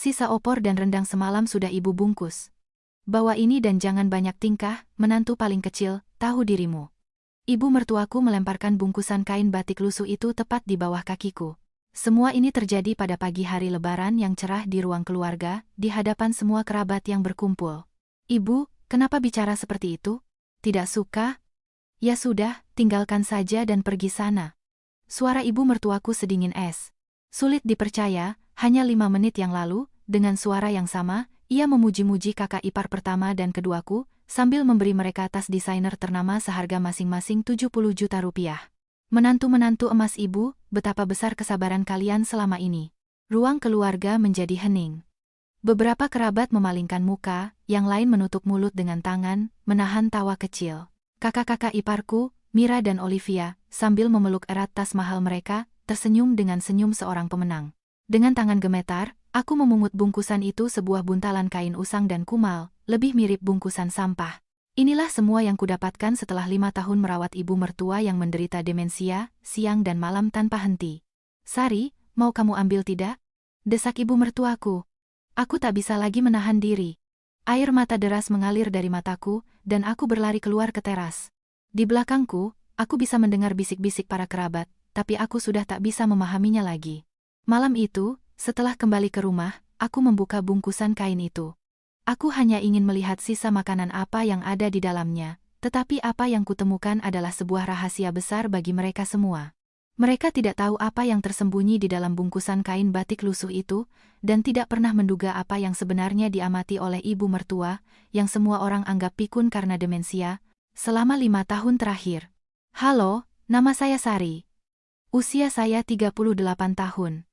Sisa opor dan rendang semalam sudah ibu bungkus. Bawa ini dan jangan banyak tingkah, menantu paling kecil, tahu dirimu. Ibu mertuaku melemparkan bungkusan kain batik lusuh itu tepat di bawah kakiku. Semua ini terjadi pada pagi hari Lebaran yang cerah di ruang keluarga, di hadapan semua kerabat yang berkumpul. Ibu, kenapa bicara seperti itu? Tidak suka? Ya sudah, tinggalkan saja dan pergi sana. Suara ibu mertuaku sedingin es. Sulit dipercaya, hanya 5 menit yang lalu, dengan suara yang sama, ia memuji-muji kakak ipar pertama dan keduaku, sambil memberi mereka tas desainer ternama seharga masing-masing 70 juta rupiah. Menantu-menantu emas ibu, betapa besar kesabaran kalian selama ini. Ruang keluarga menjadi hening. Beberapa kerabat memalingkan muka, yang lain menutup mulut dengan tangan, menahan tawa kecil. Kakak-kakak iparku, Mira dan Olivia, sambil memeluk erat tas mahal mereka, tersenyum dengan senyum seorang pemenang. Dengan tangan gemetar, aku memungut bungkusan itu sebuah buntalan kain usang dan kumal, lebih mirip bungkusan sampah. Inilah semua yang kudapatkan setelah 5 tahun merawat ibu mertua yang menderita demensia, siang dan malam tanpa henti. Sari, mau kamu ambil tidak? Desak ibu mertuaku. Aku tak bisa lagi menahan diri. Air mata deras mengalir dari mataku, dan aku berlari keluar ke teras. Di belakangku, aku bisa mendengar bisik-bisik para kerabat, tapi aku sudah tak bisa memahaminya lagi. Malam itu, setelah kembali ke rumah, aku membuka bungkusan kain itu. Aku hanya ingin melihat sisa makanan apa yang ada di dalamnya, tetapi apa yang kutemukan adalah sebuah rahasia besar bagi mereka semua. Mereka tidak tahu apa yang tersembunyi di dalam bungkusan kain batik lusuh itu, dan tidak pernah menduga apa yang sebenarnya diamati oleh ibu mertua, yang semua orang anggap pikun karena demensia, selama 5 tahun terakhir. Halo, nama saya Sari. Usia saya 38 tahun.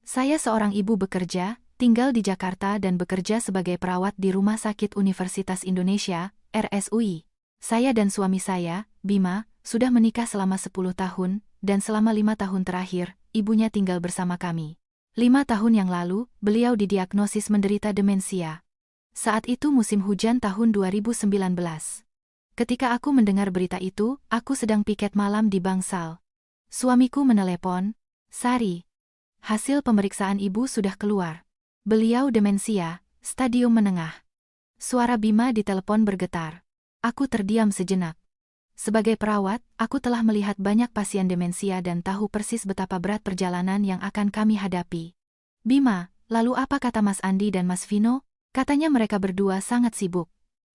Saya seorang ibu bekerja, tinggal di Jakarta dan bekerja sebagai perawat di Rumah Sakit Universitas Indonesia, RSUI. Saya dan suami saya, Bima, sudah menikah selama 10 tahun, dan selama 5 tahun terakhir, ibunya tinggal bersama kami. 5 tahun yang lalu, beliau didiagnosis menderita demensia. Saat itu musim hujan tahun 2019. Ketika aku mendengar berita itu, aku sedang piket malam di Bangsal. Suamiku menelepon, Sari. Hasil pemeriksaan ibu sudah keluar. Beliau demensia, stadium menengah. Suara Bima di telepon bergetar. Aku terdiam sejenak. Sebagai perawat, aku telah melihat banyak pasien demensia dan tahu persis betapa berat perjalanan yang akan kami hadapi. Bima, lalu apa kata Mas Andi dan Mas Vino? Katanya mereka berdua sangat sibuk.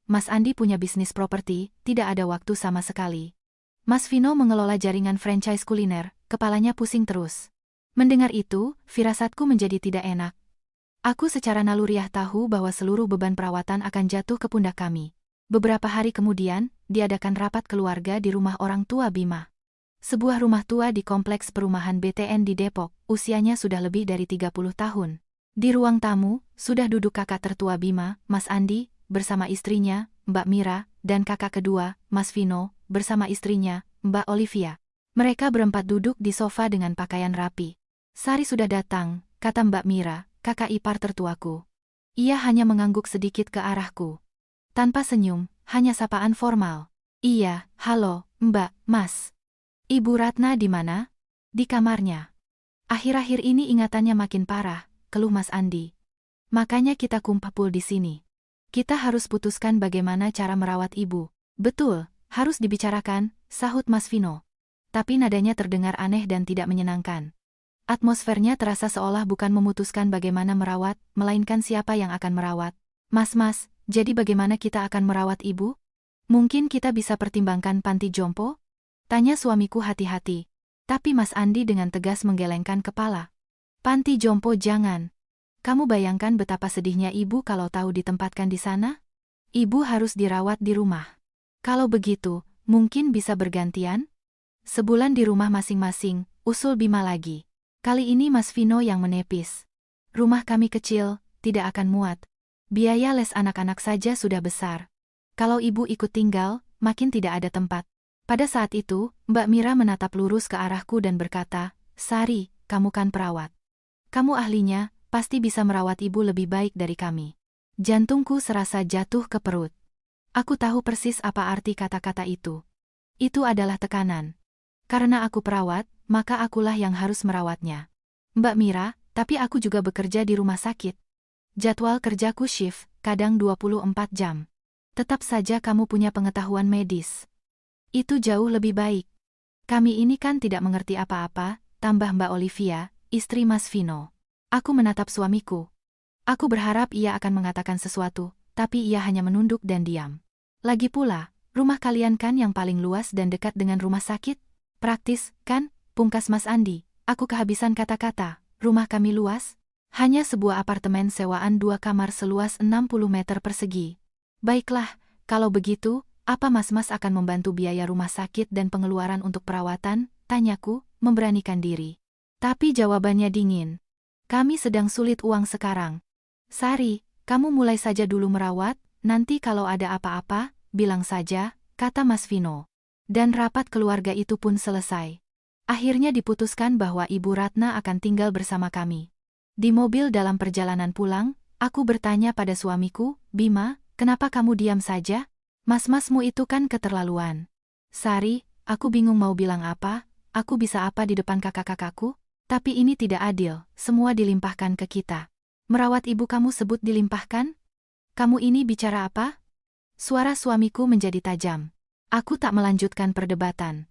Mas Andi punya bisnis properti, tidak ada waktu sama sekali. Mas Vino mengelola jaringan franchise kuliner, kepalanya pusing terus. Mendengar itu, firasatku menjadi tidak enak. Aku secara naluriah tahu bahwa seluruh beban perawatan akan jatuh ke pundak kami. Beberapa hari kemudian, diadakan rapat keluarga di rumah orang tua Bima. Sebuah rumah tua di kompleks perumahan BTN di Depok, usianya sudah lebih dari 30 tahun. Di ruang tamu, sudah duduk kakak tertua Bima, Mas Andi, bersama istrinya, Mbak Mira, dan kakak kedua, Mas Vino, bersama istrinya, Mbak Olivia. Mereka berempat duduk di sofa dengan pakaian rapi. Sari sudah datang, kata Mbak Mira, kakak ipar tertuaku. Ia hanya mengangguk sedikit ke arahku. Tanpa senyum, hanya sapaan formal. Iya, halo, Mbak, Mas. Ibu Ratna di mana? Di kamarnya. Akhir-akhir ini ingatannya makin parah, keluh Mas Andi. Makanya kita kumpul di sini. Kita harus putuskan bagaimana cara merawat ibu. Betul, harus dibicarakan, sahut Mas Vino. Tapi nadanya terdengar aneh dan tidak menyenangkan. Atmosfernya terasa seolah bukan memutuskan bagaimana merawat, melainkan siapa yang akan merawat. Mas, jadi bagaimana kita akan merawat ibu? Mungkin kita bisa pertimbangkan panti jompo? Tanya suamiku hati-hati. Tapi Mas Andi dengan tegas menggelengkan kepala. Panti jompo jangan. Kamu bayangkan betapa sedihnya ibu kalau tahu ditempatkan di sana? Ibu harus dirawat di rumah. Kalau begitu, mungkin bisa bergantian? Sebulan di rumah masing-masing, usul Bima lagi. Kali ini Mas Vino yang menepis. Rumah kami kecil, tidak akan muat. Biaya les anak-anak saja sudah besar. Kalau ibu ikut tinggal, makin tidak ada tempat. Pada saat itu, Mbak Mira menatap lurus ke arahku dan berkata, Sari, kamu kan perawat. Kamu ahlinya, pasti bisa merawat ibu lebih baik dari kami. Jantungku serasa jatuh ke perut. Aku tahu persis apa arti kata-kata itu. Itu adalah tekanan. Karena aku perawat, maka akulah yang harus merawatnya. Mbak Mira, tapi aku juga bekerja di rumah sakit. Jadwal kerjaku shift, kadang 24 jam. Tetap saja kamu punya pengetahuan medis. Itu jauh lebih baik. Kami ini kan tidak mengerti apa-apa, tambah Mbak Olivia, istri Mas Vino. Aku menatap suamiku. Aku berharap ia akan mengatakan sesuatu, tapi ia hanya menunduk dan diam. Lagi pula, rumah kalian kan yang paling luas dan dekat dengan rumah sakit? Praktis, kan? Pungkas Mas Andi. Aku kehabisan kata-kata. Rumah kami luas? Hanya sebuah apartemen sewaan 2 kamar seluas 60 meter persegi. Baiklah, kalau begitu, apa Mas-Mas akan membantu biaya rumah sakit dan pengeluaran untuk perawatan? Tanyaku, memberanikan diri. Tapi jawabannya dingin. Kami sedang sulit uang sekarang. Sari, kamu mulai saja dulu merawat, nanti kalau ada apa-apa, bilang saja, kata Mas Vino. Dan rapat keluarga itu pun selesai. Akhirnya diputuskan bahwa Ibu Ratna akan tinggal bersama kami. Di mobil dalam perjalanan pulang, aku bertanya pada suamiku, Bima, kenapa kamu diam saja? Mas-masmu itu kan keterlaluan. Sari, aku bingung mau bilang apa, aku bisa apa di depan kakak-kakakku? Tapi ini tidak adil, semua dilimpahkan ke kita. Merawat ibu kamu sebut dilimpahkan? Kamu ini bicara apa? Suara suamiku menjadi tajam. Aku tak melanjutkan perdebatan.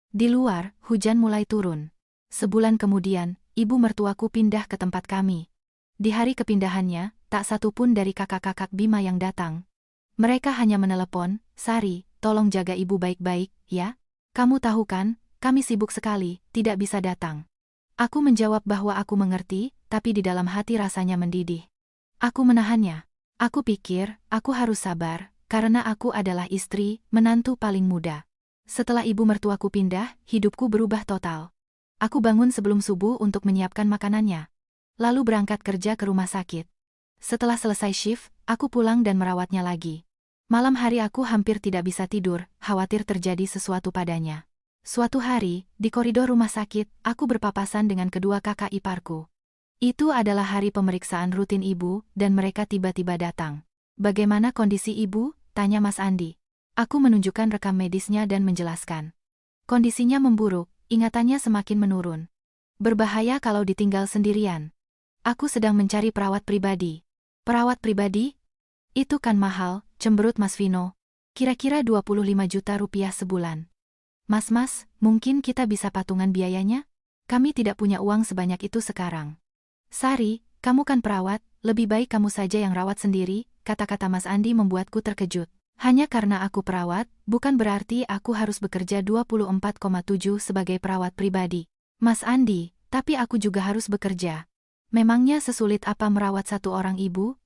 Di luar, hujan mulai turun. Sebulan kemudian, ibu mertuaku pindah ke tempat kami. Di hari kepindahannya, tak satu pun dari kakak-kakak Bima yang datang. Mereka hanya menelepon, Sari, tolong jaga ibu baik-baik, ya? Kamu tahu kan, kami sibuk sekali, tidak bisa datang. Aku menjawab bahwa aku mengerti, tapi di dalam hati rasanya mendidih. Aku menahannya. Aku pikir, aku harus sabar, karena aku adalah istri, menantu paling muda. Setelah ibu mertuaku pindah, hidupku berubah total. Aku bangun sebelum subuh untuk menyiapkan makanannya. Lalu berangkat kerja ke rumah sakit. Setelah selesai shift, aku pulang dan merawatnya lagi. Malam hari aku hampir tidak bisa tidur, khawatir terjadi sesuatu padanya. Suatu hari, di koridor rumah sakit, aku berpapasan dengan kedua kakak iparku. Itu adalah hari pemeriksaan rutin ibu, dan mereka tiba-tiba datang. Bagaimana kondisi ibu? Tanya Mas Andi. Aku menunjukkan rekam medisnya dan menjelaskan. Kondisinya memburuk, ingatannya semakin menurun. Berbahaya kalau ditinggal sendirian. Aku sedang mencari perawat pribadi. Perawat pribadi? Itu kan mahal, cemberut Mas Vino. Kira-kira 25 juta rupiah sebulan. Mas, mungkin kita bisa patungan biayanya? Kami tidak punya uang sebanyak itu sekarang. Sari, kamu kan perawat, lebih baik kamu saja yang rawat sendiri, kata-kata Mas Andi membuatku terkejut. Hanya karena aku perawat, bukan berarti aku harus bekerja 24,7 sebagai perawat pribadi. Mas Andi, tapi aku juga harus bekerja. Memangnya sesulit apa merawat satu orang ibu?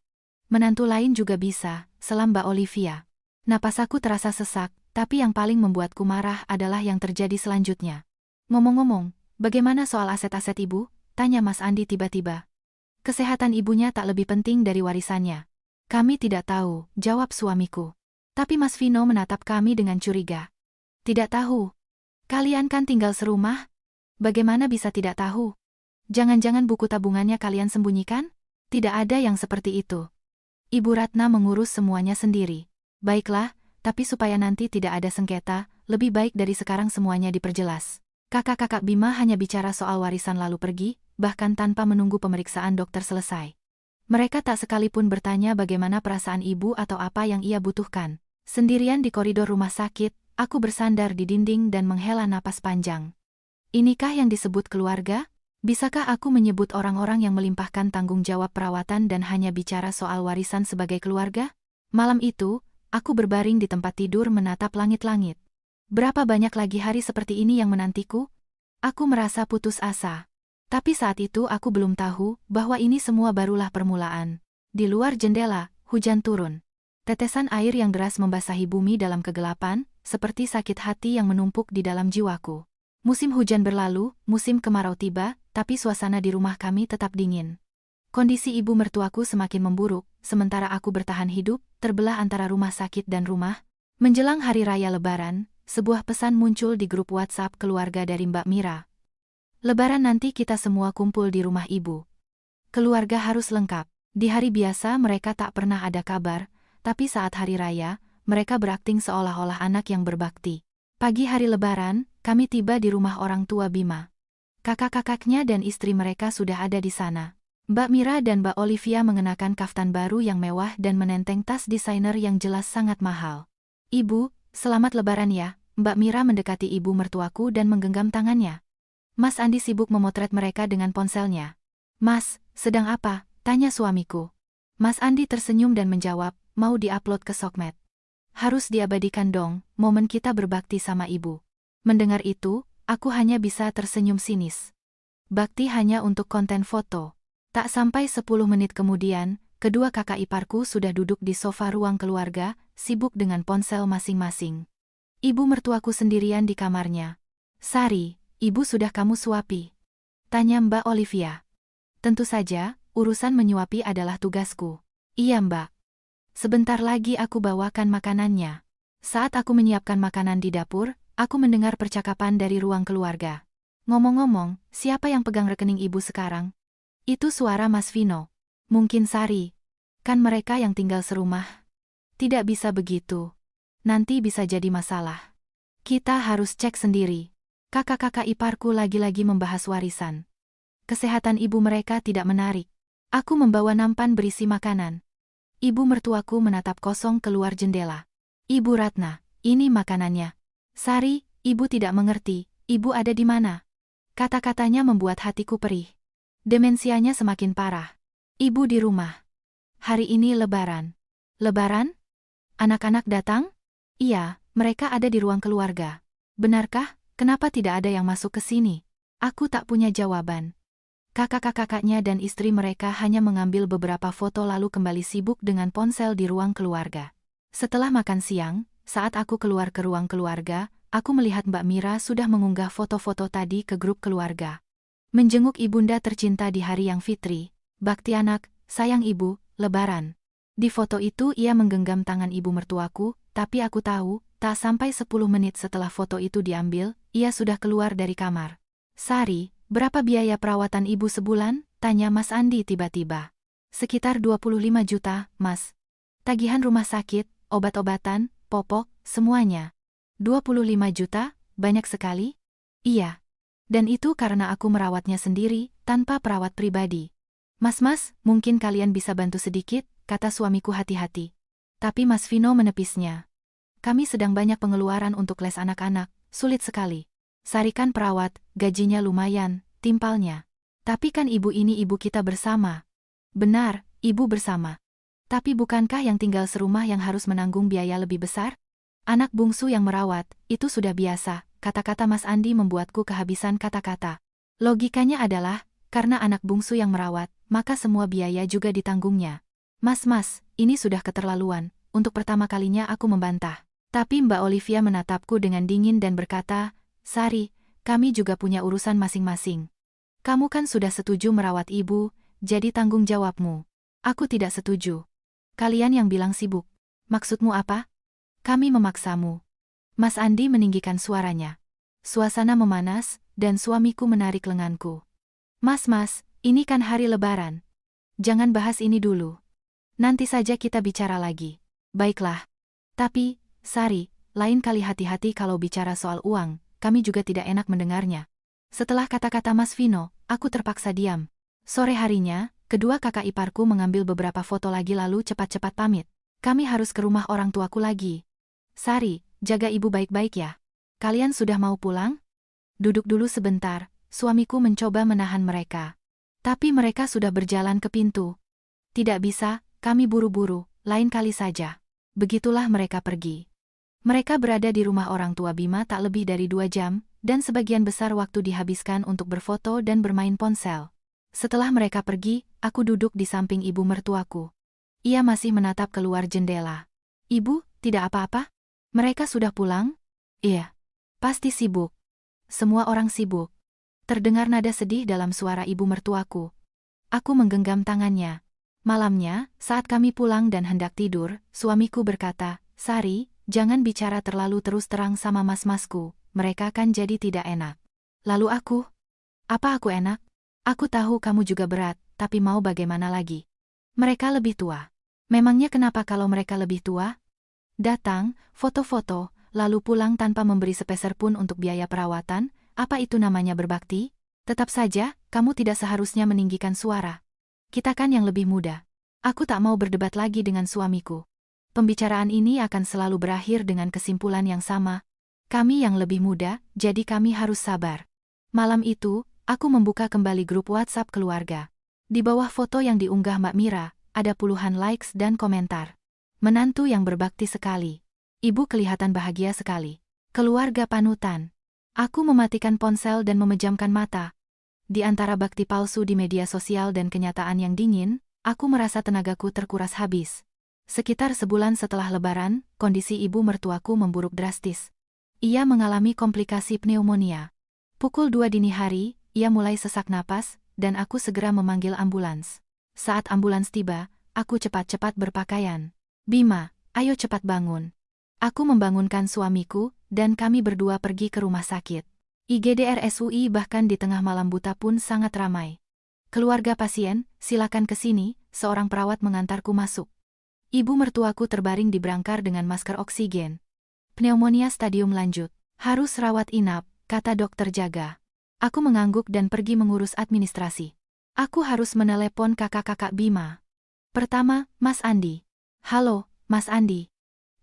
Menantu lain juga bisa, selam Mbak Olivia. Napas aku terasa sesak, tapi yang paling membuatku marah adalah yang terjadi selanjutnya. Ngomong-ngomong, bagaimana soal aset-aset ibu? Tanya Mas Andi tiba-tiba. Kesehatan ibunya tak lebih penting dari warisannya. Kami tidak tahu, jawab suamiku. Tapi Mas Vino menatap kami dengan curiga. Tidak tahu. Kalian kan tinggal serumah? Bagaimana bisa tidak tahu? Jangan-jangan buku tabungannya kalian sembunyikan? Tidak ada yang seperti itu. Ibu Ratna mengurus semuanya sendiri. Baiklah, tapi supaya nanti tidak ada sengketa, lebih baik dari sekarang semuanya diperjelas. Kakak-kakak Bima hanya bicara soal warisan lalu pergi, bahkan tanpa menunggu pemeriksaan dokter selesai. Mereka tak sekalipun bertanya bagaimana perasaan ibu atau apa yang ia butuhkan. Sendirian di koridor rumah sakit, aku bersandar di dinding dan menghela napas panjang. Inikah yang disebut keluarga? Bisakah aku menyebut orang-orang yang melimpahkan tanggung jawab perawatan dan hanya bicara soal warisan sebagai keluarga? Malam itu, aku berbaring di tempat tidur menatap langit-langit. Berapa banyak lagi hari seperti ini yang menantiku? Aku merasa putus asa. Tapi saat itu aku belum tahu bahwa ini semua barulah permulaan. Di luar jendela, hujan turun. Tetesan air yang deras membasahi bumi dalam kegelapan, seperti sakit hati yang menumpuk di dalam jiwaku. Musim hujan berlalu, musim kemarau tiba, tapi suasana di rumah kami tetap dingin. Kondisi ibu mertuaku semakin memburuk, sementara aku bertahan hidup, terbelah antara rumah sakit dan rumah. Menjelang hari raya Lebaran, sebuah pesan muncul di grup WhatsApp keluarga dari Mbak Mira. Lebaran nanti kita semua kumpul di rumah ibu. Keluarga harus lengkap. Di hari biasa mereka tak pernah ada kabar, tapi saat hari raya, mereka berakting seolah-olah anak yang berbakti. Pagi hari Lebaran, kami tiba di rumah orang tua Bima. Kakak-kakaknya dan istri mereka sudah ada di sana. Mbak Mira dan Mbak Olivia mengenakan kaftan baru yang mewah dan menenteng tas desainer yang jelas sangat mahal. Ibu, selamat lebaran ya. Mbak Mira mendekati ibu mertuaku dan menggenggam tangannya. Mas Andi sibuk memotret mereka dengan ponselnya. Mas, sedang apa? Tanya suamiku. Mas Andi tersenyum dan menjawab, mau diupload ke sosmed. Harus diabadikan dong, momen kita berbakti sama ibu. Mendengar itu, aku hanya bisa tersenyum sinis. Bakti hanya untuk konten foto. Tak sampai 10 menit kemudian, kedua kakak iparku sudah duduk di sofa ruang keluarga, sibuk dengan ponsel masing-masing. Ibu mertuaku sendirian di kamarnya. Sari, ibu sudah kamu suapi? Tanya Mbak Olivia. Tentu saja, urusan menyuapi adalah tugasku. Iya Mbak. Sebentar lagi aku bawakan makanannya. Saat aku menyiapkan makanan di dapur, aku mendengar percakapan dari ruang keluarga. Ngomong-ngomong, siapa yang pegang rekening ibu sekarang? Itu suara Mas Vino. Mungkin Sari. Kan mereka yang tinggal serumah. Tidak bisa begitu. Nanti bisa jadi masalah. Kita harus cek sendiri. Kakak-kakak iparku lagi-lagi membahas warisan. Kesehatan ibu mereka tidak menarik. Aku membawa nampan berisi makanan. Ibu mertuaku menatap kosong keluar jendela. Ibu Ratna, ini makanannya. Sari, ibu tidak mengerti, ibu ada di mana? Kata-katanya membuat hatiku perih. Demensianya semakin parah. Ibu di rumah. Hari ini lebaran. Lebaran? Anak-anak datang? Iya, mereka ada di ruang keluarga. Benarkah? Kenapa tidak ada yang masuk ke sini? Aku tak punya jawaban. Kakak-kakaknya dan istri mereka hanya mengambil beberapa foto lalu kembali sibuk dengan ponsel di ruang keluarga. Setelah makan siang, saat aku keluar ke ruang keluarga, aku melihat Mbak Mira sudah mengunggah foto-foto tadi ke grup keluarga. Menjenguk ibunda tercinta di hari yang fitri, bakti anak, sayang ibu, lebaran. Di foto itu ia menggenggam tangan ibu mertuaku, tapi aku tahu, tak sampai 10 menit setelah foto itu diambil, ia sudah keluar dari kamar. Sari, berapa biaya perawatan ibu sebulan? Tanya Mas Andi tiba-tiba. Sekitar 25 juta, Mas. Tagihan rumah sakit, obat-obatan, popok, semuanya. 25 juta, banyak sekali? Iya. Dan itu karena aku merawatnya sendiri, tanpa perawat pribadi. Mas, mungkin kalian bisa bantu sedikit, kata suamiku hati-hati. Tapi Mas Vino menepisnya. Kami sedang banyak pengeluaran untuk les anak-anak, sulit sekali. Sari kan perawat, gajinya lumayan, timpalnya. Tapi kan ibu ini ibu kita bersama. Benar, ibu bersama. Tapi bukankah yang tinggal serumah yang harus menanggung biaya lebih besar? Anak bungsu yang merawat, itu sudah biasa. Kata-kata Mas Andi membuatku kehabisan kata-kata. Logikanya adalah, karena anak bungsu yang merawat, maka semua biaya juga ditanggungnya. Mas, ini sudah keterlaluan, untuk pertama kalinya aku membantah. Tapi Mbak Olivia menatapku dengan dingin dan berkata, Sari, kami juga punya urusan masing-masing. Kamu kan sudah setuju merawat ibu, jadi tanggung jawabmu. Aku tidak setuju. Kalian yang bilang sibuk. Maksudmu apa? Kami memaksamu. Mas Andi meninggikan suaranya. Suasana memanas, dan suamiku menarik lenganku. Mas, ini kan hari lebaran. Jangan bahas ini dulu. Nanti saja kita bicara lagi. Baiklah. Tapi, Sari, lain kali hati-hati kalau bicara soal uang, kami juga tidak enak mendengarnya. Setelah kata-kata Mas Vino, aku terpaksa diam. Sore harinya, kedua kakak iparku mengambil beberapa foto lagi lalu cepat-cepat pamit. Kami harus ke rumah orang tuaku lagi. Sari, jaga ibu baik-baik ya. Kalian sudah mau pulang? Duduk dulu sebentar, suamiku mencoba menahan mereka. Tapi mereka sudah berjalan ke pintu. Tidak bisa, kami buru-buru, lain kali saja. Begitulah mereka pergi. Mereka berada di rumah orang tua Bima tak lebih dari 2 jam, dan sebagian besar waktu dihabiskan untuk berfoto dan bermain ponsel. Setelah mereka pergi, aku duduk di samping ibu mertuaku. Ia masih menatap keluar jendela. Ibu, tidak apa-apa? Mereka sudah pulang? Iya. Pasti sibuk. Semua orang sibuk. Terdengar nada sedih dalam suara ibu mertuaku. Aku menggenggam tangannya. Malamnya, saat kami pulang dan hendak tidur, suamiku berkata, Sari, jangan bicara terlalu terus terang sama mas-masku, mereka kan jadi tidak enak. Lalu aku? Apa aku enak? Aku tahu kamu juga berat, tapi mau bagaimana lagi? Mereka lebih tua. Memangnya kenapa kalau mereka lebih tua? Datang, foto-foto, lalu pulang tanpa memberi sepeser pun untuk biaya perawatan, apa itu namanya berbakti? Tetap saja, kamu tidak seharusnya meninggikan suara. Kita kan yang lebih muda. Aku tak mau berdebat lagi dengan suamiku. Pembicaraan ini akan selalu berakhir dengan kesimpulan yang sama. Kami yang lebih muda, jadi kami harus sabar. Malam itu, aku membuka kembali grup WhatsApp keluarga. Di bawah foto yang diunggah Mbak Mira, ada puluhan likes dan komentar. Menantu yang berbakti sekali. Ibu kelihatan bahagia sekali. Keluarga panutan. Aku mematikan ponsel dan memejamkan mata. Di antara bakti palsu di media sosial dan kenyataan yang dingin, aku merasa tenagaku terkuras habis. Sekitar sebulan setelah Lebaran, kondisi ibu mertuaku memburuk drastis. Ia mengalami komplikasi pneumonia. Pukul 2 dini hari, ia mulai sesak napas, dan aku segera memanggil ambulans. Saat ambulans tiba, aku cepat-cepat berpakaian. Bima, ayo cepat bangun. Aku membangunkan suamiku, dan kami berdua pergi ke rumah sakit. IGD RSUI bahkan di tengah malam buta pun sangat ramai. Keluarga pasien, silakan ke sini, seorang perawat mengantarku masuk. Ibu mertuaku terbaring di brangkar dengan masker oksigen. Pneumonia stadium lanjut. Harus rawat inap, kata dokter jaga. Aku mengangguk dan pergi mengurus administrasi. Aku harus menelepon kakak-kakak Bima. Pertama, Mas Andi. Halo, Mas Andi.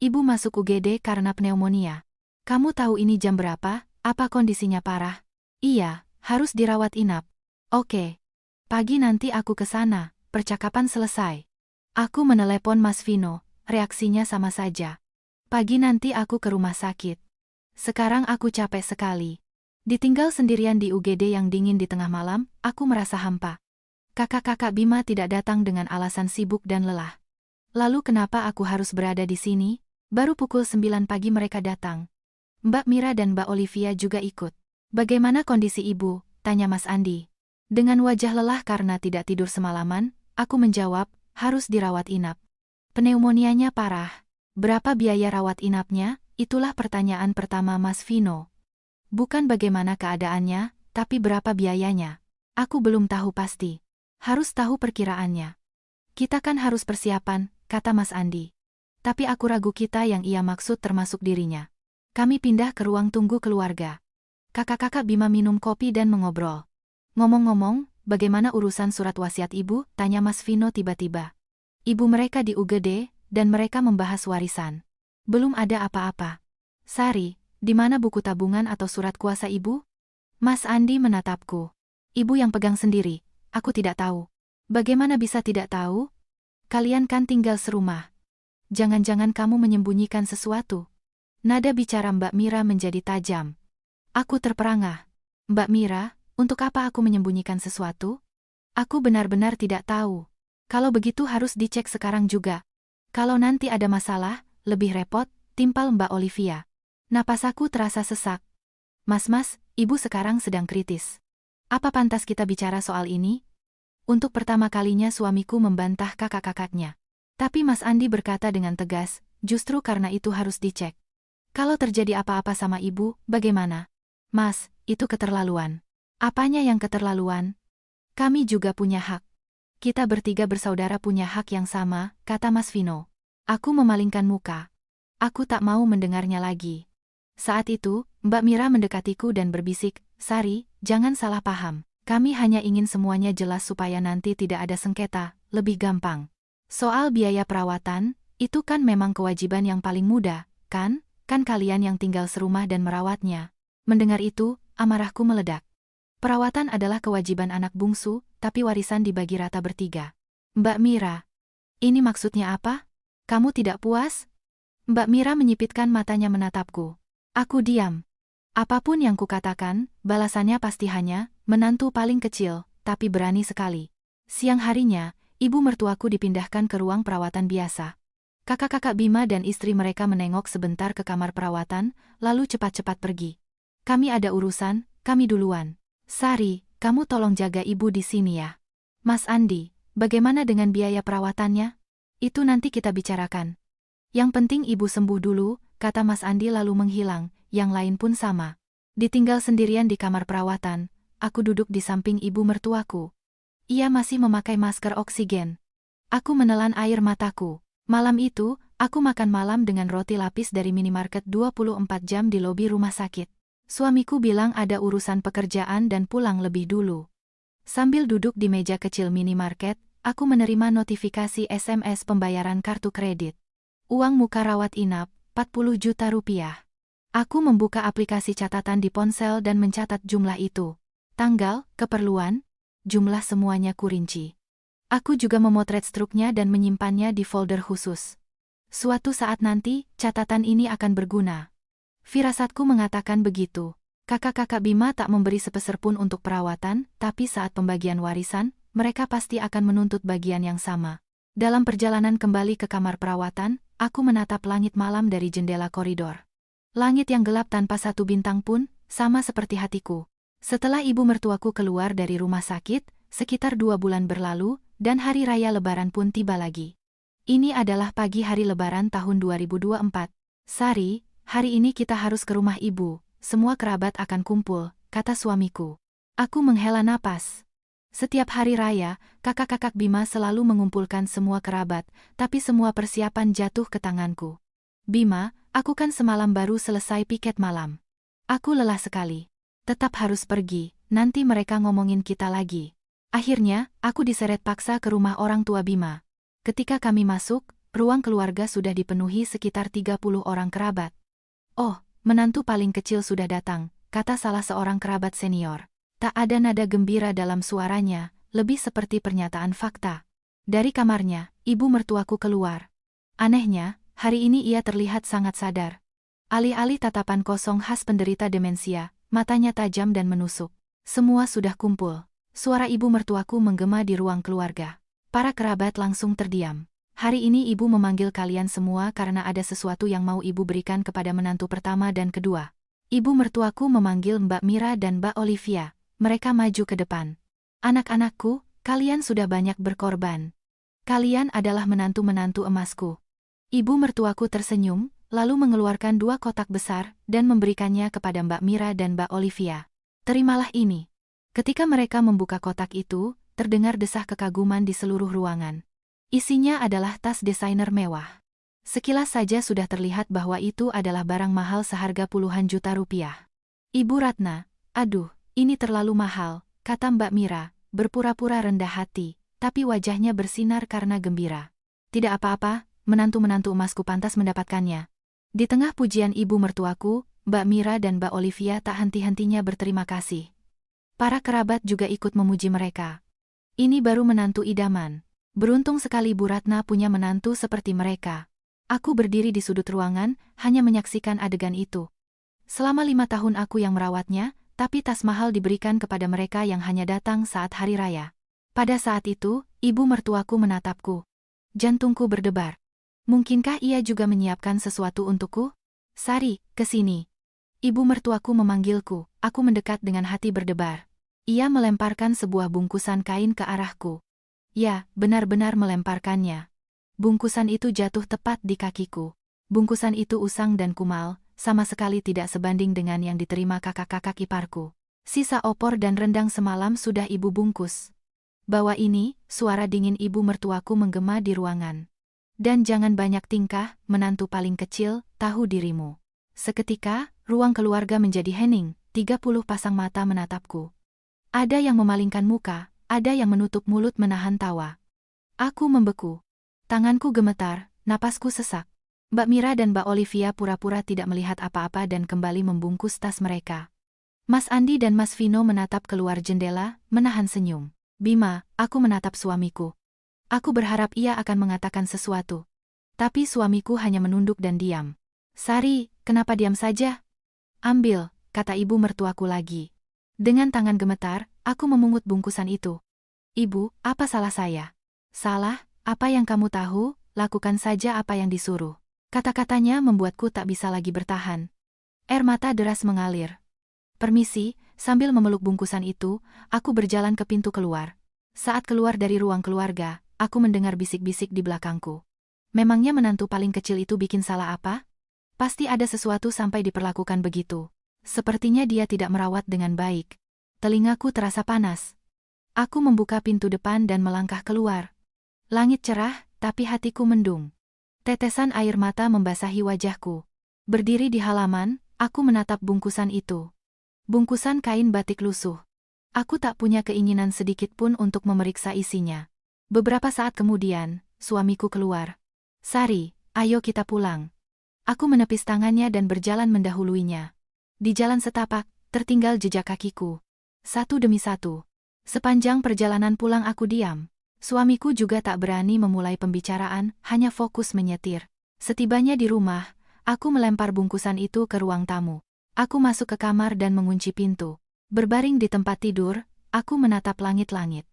Ibu masuk UGD karena pneumonia. Kamu tahu ini jam berapa? Apa kondisinya parah? Iya, harus dirawat inap. Oke. Pagi nanti aku ke sana, percakapan selesai. Aku menelepon Mas Vino, reaksinya sama saja. Pagi nanti aku ke rumah sakit. Sekarang aku capek sekali. Ditinggal sendirian di UGD yang dingin di tengah malam, aku merasa hampa. Kakak-kakak Bima tidak datang dengan alasan sibuk dan lelah. Lalu kenapa aku harus berada di sini? Baru pukul 9 pagi mereka datang. Mbak Mira dan Mbak Olivia juga ikut. Bagaimana kondisi ibu? Tanya Mas Andi. Dengan wajah lelah karena tidak tidur semalaman, aku menjawab, harus dirawat inap. Pneumonianya parah. Berapa biaya rawat inapnya? Itulah pertanyaan pertama Mas Vino. Bukan bagaimana keadaannya, tapi berapa biayanya. Aku belum tahu pasti. Harus tahu perkiraannya. Kita kan harus persiapan, kata Mas Andi. Tapi aku ragu kita yang ia maksud termasuk dirinya. Kami pindah ke ruang tunggu keluarga. Kakak-kakak Bima minum kopi dan mengobrol. Ngomong-ngomong, bagaimana urusan surat wasiat ibu? Tanya Mas Vino tiba-tiba. Ibu mereka di UGD, dan mereka membahas warisan. Belum ada apa-apa. Sari, di mana buku tabungan atau surat kuasa ibu? Mas Andi menatapku. Ibu yang pegang sendiri, aku tidak tahu. Bagaimana bisa tidak tahu? Kalian kan tinggal serumah. Jangan-jangan kamu menyembunyikan sesuatu. Nada bicara Mbak Mira menjadi tajam. Aku terperangah. Mbak Mira, untuk apa aku menyembunyikan sesuatu? Aku benar-benar tidak tahu. Kalau begitu harus dicek sekarang juga. Kalau nanti ada masalah, lebih repot, timpal Mbak Olivia. Napas aku terasa sesak. Mas, ibu sekarang sedang kritis. Apa pantas kita bicara soal ini? Untuk pertama kalinya suamiku membantah kakak-kakaknya. Tapi Mas Andi berkata dengan tegas, justru karena itu harus dicek. Kalau terjadi apa-apa sama ibu, bagaimana? Mas, itu keterlaluan. Apanya yang keterlaluan? Kami juga punya hak. Kita bertiga bersaudara punya hak yang sama, kata Mas Vino. Aku memalingkan muka. Aku tak mau mendengarnya lagi. Saat itu, Mbak Mira mendekatiku dan berbisik, Sari, jangan salah paham. Kami hanya ingin semuanya jelas supaya nanti tidak ada sengketa, lebih gampang. Soal biaya perawatan, itu kan memang kewajiban yang paling mudah, kan? Kan kalian yang tinggal serumah dan merawatnya. Mendengar itu, amarahku meledak. Perawatan adalah kewajiban anak bungsu, tapi warisan dibagi rata bertiga. Mbak Mira, ini maksudnya apa? Kamu tidak puas? Mbak Mira menyipitkan matanya menatapku. Aku diam. Apapun yang kukatakan, balasannya pasti hanya, menantu paling kecil, tapi berani sekali. Siang harinya, ibu mertuaku dipindahkan ke ruang perawatan biasa. Kakak-kakak Bima dan istri mereka menengok sebentar ke kamar perawatan, lalu cepat-cepat pergi. Kami ada urusan, kami duluan. Sari, kamu tolong jaga ibu di sini ya. Mas Andi, bagaimana dengan biaya perawatannya? Itu nanti kita bicarakan. Yang penting ibu sembuh dulu, kata Mas Andi lalu menghilang, yang lain pun sama. Ditinggal sendirian di kamar perawatan, aku duduk di samping ibu mertuaku. Ia masih memakai masker oksigen. Aku menelan air mataku. Malam itu, aku makan malam dengan roti lapis dari minimarket 24 jam di lobi rumah sakit. Suamiku bilang ada urusan pekerjaan dan pulang lebih dulu. Sambil duduk di meja kecil minimarket, aku menerima notifikasi SMS pembayaran kartu kredit. Uang muka rawat inap, 40 juta rupiah. Aku membuka aplikasi catatan di ponsel dan mencatat jumlah itu. Tanggal, keperluan, jumlah semuanya kurinci. Aku juga memotret struknya dan menyimpannya di folder khusus. Suatu saat nanti, catatan ini akan berguna. Firasatku mengatakan begitu. Kakak-kakak Bima tak memberi sepeser pun untuk perawatan, tapi saat pembagian warisan, mereka pasti akan menuntut bagian yang sama. Dalam perjalanan kembali ke kamar perawatan, aku menatap langit malam dari jendela koridor. Langit yang gelap tanpa satu bintang pun, sama seperti hatiku. Setelah ibu mertuaku keluar dari rumah sakit, sekitar 2 bulan berlalu, dan hari raya lebaran pun tiba lagi. Ini adalah pagi hari lebaran tahun 2024. Sari, hari ini kita harus ke rumah ibu, semua kerabat akan kumpul, kata suamiku. Aku menghela napas. Setiap hari raya, kakak-kakak Bima selalu mengumpulkan semua kerabat, tapi semua persiapan jatuh ke tanganku. Bima, aku kan semalam baru selesai piket malam. Aku lelah sekali. Tetap harus pergi, nanti mereka ngomongin kita lagi. Akhirnya, aku diseret paksa ke rumah orang tua Bima. Ketika kami masuk, ruang keluarga sudah dipenuhi sekitar 30 orang kerabat. Oh, menantu paling kecil sudah datang, kata salah seorang kerabat senior. Tak ada nada gembira dalam suaranya, lebih seperti pernyataan fakta. Dari kamarnya, ibu mertuaku keluar. Anehnya, hari ini ia terlihat sangat sadar. Alih-alih tatapan kosong khas penderita demensia, matanya tajam dan menusuk. Semua sudah kumpul. Suara ibu mertuaku menggema di ruang keluarga. Para kerabat langsung terdiam. Hari ini ibu memanggil kalian semua karena ada sesuatu yang mau ibu berikan kepada menantu pertama dan kedua. Ibu mertuaku memanggil Mbak Mira dan Mbak Olivia. Mereka maju ke depan. Anak-anakku, kalian sudah banyak berkorban. Kalian adalah menantu-menantu emasku. Ibu mertuaku tersenyum, lalu mengeluarkan 2 kotak besar dan memberikannya kepada Mbak Mira dan Mbak Olivia. Terimalah ini. Ketika mereka membuka kotak itu, terdengar desah kekaguman di seluruh ruangan. Isinya adalah tas desainer mewah. Sekilas saja sudah terlihat bahwa itu adalah barang mahal seharga puluhan juta rupiah. Ibu Ratna, aduh, ini terlalu mahal, kata Mbak Mira, berpura-pura rendah hati, tapi wajahnya bersinar karena gembira. Tidak apa-apa, menantu-menantu emasku pantas mendapatkannya. Di tengah pujian ibu mertuaku, Mbak Mira dan Mbak Olivia tak henti-hentinya berterima kasih. Para kerabat juga ikut memuji mereka. Ini baru menantu idaman. Beruntung sekali Bu Ratna punya menantu seperti mereka. Aku berdiri di sudut ruangan, hanya menyaksikan adegan itu. Selama 5 tahun aku yang merawatnya, tapi tas mahal diberikan kepada mereka yang hanya datang saat hari raya. Pada saat itu, ibu mertuaku menatapku. Jantungku berdebar. Mungkinkah ia juga menyiapkan sesuatu untukku? Sari, ke sini. Ibu mertuaku memanggilku, aku mendekat dengan hati berdebar. Ia melemparkan sebuah bungkusan kain ke arahku. Ya, benar-benar melemparkannya. Bungkusan itu jatuh tepat di kakiku. Bungkusan itu usang dan kumal, sama sekali tidak sebanding dengan yang diterima kakak-kakak iparku. Sisa opor dan rendang semalam sudah ibu bungkus. Bawa ini, suara dingin ibu mertuaku menggema di ruangan. Dan jangan banyak tingkah, menantu paling kecil, tahu dirimu. Seketika, ruang keluarga menjadi hening, 30 pasang mata menatapku. Ada yang memalingkan muka, ada yang menutup mulut menahan tawa. Aku membeku. Tanganku gemetar, napasku sesak. Mbak Mira dan Mbak Olivia pura-pura tidak melihat apa-apa dan kembali membungkus tas mereka. Mas Andi dan Mas Vino menatap keluar jendela, menahan senyum. Bima, aku menatap suamiku. Aku berharap ia akan mengatakan sesuatu. Tapi suamiku hanya menunduk dan diam. Sari, kenapa diam saja? Ambil, kata ibu mertuaku lagi. Dengan tangan gemetar, aku memungut bungkusan itu. Ibu, apa salah saya? Salah, apa yang kamu tahu, lakukan saja apa yang disuruh. Kata-katanya membuatku tak bisa lagi bertahan. Air mata deras mengalir. Permisi, sambil memeluk bungkusan itu, aku berjalan ke pintu keluar. Saat keluar dari ruang keluarga, aku mendengar bisik-bisik di belakangku. Memangnya menantu paling kecil itu bikin salah apa? Pasti ada sesuatu sampai diperlakukan begitu. Sepertinya dia tidak merawat dengan baik. Telingaku terasa panas. Aku membuka pintu depan dan melangkah keluar. Langit cerah, tapi hatiku mendung. Tetesan air mata membasahi wajahku. Berdiri di halaman, aku menatap bungkusan itu. Bungkusan kain batik lusuh. Aku tak punya keinginan sedikit pun untuk memeriksa isinya. Beberapa saat kemudian, suamiku keluar. Sari, ayo kita pulang. Aku menepis tangannya dan berjalan mendahuluinya. Di jalan setapak, tertinggal jejak kakiku. Satu demi satu. Sepanjang perjalanan pulang aku diam. Suamiku juga tak berani memulai pembicaraan, hanya fokus menyetir. Setibanya di rumah, aku melempar bungkusan itu ke ruang tamu. Aku masuk ke kamar dan mengunci pintu. Berbaring di tempat tidur, aku menatap langit-langit.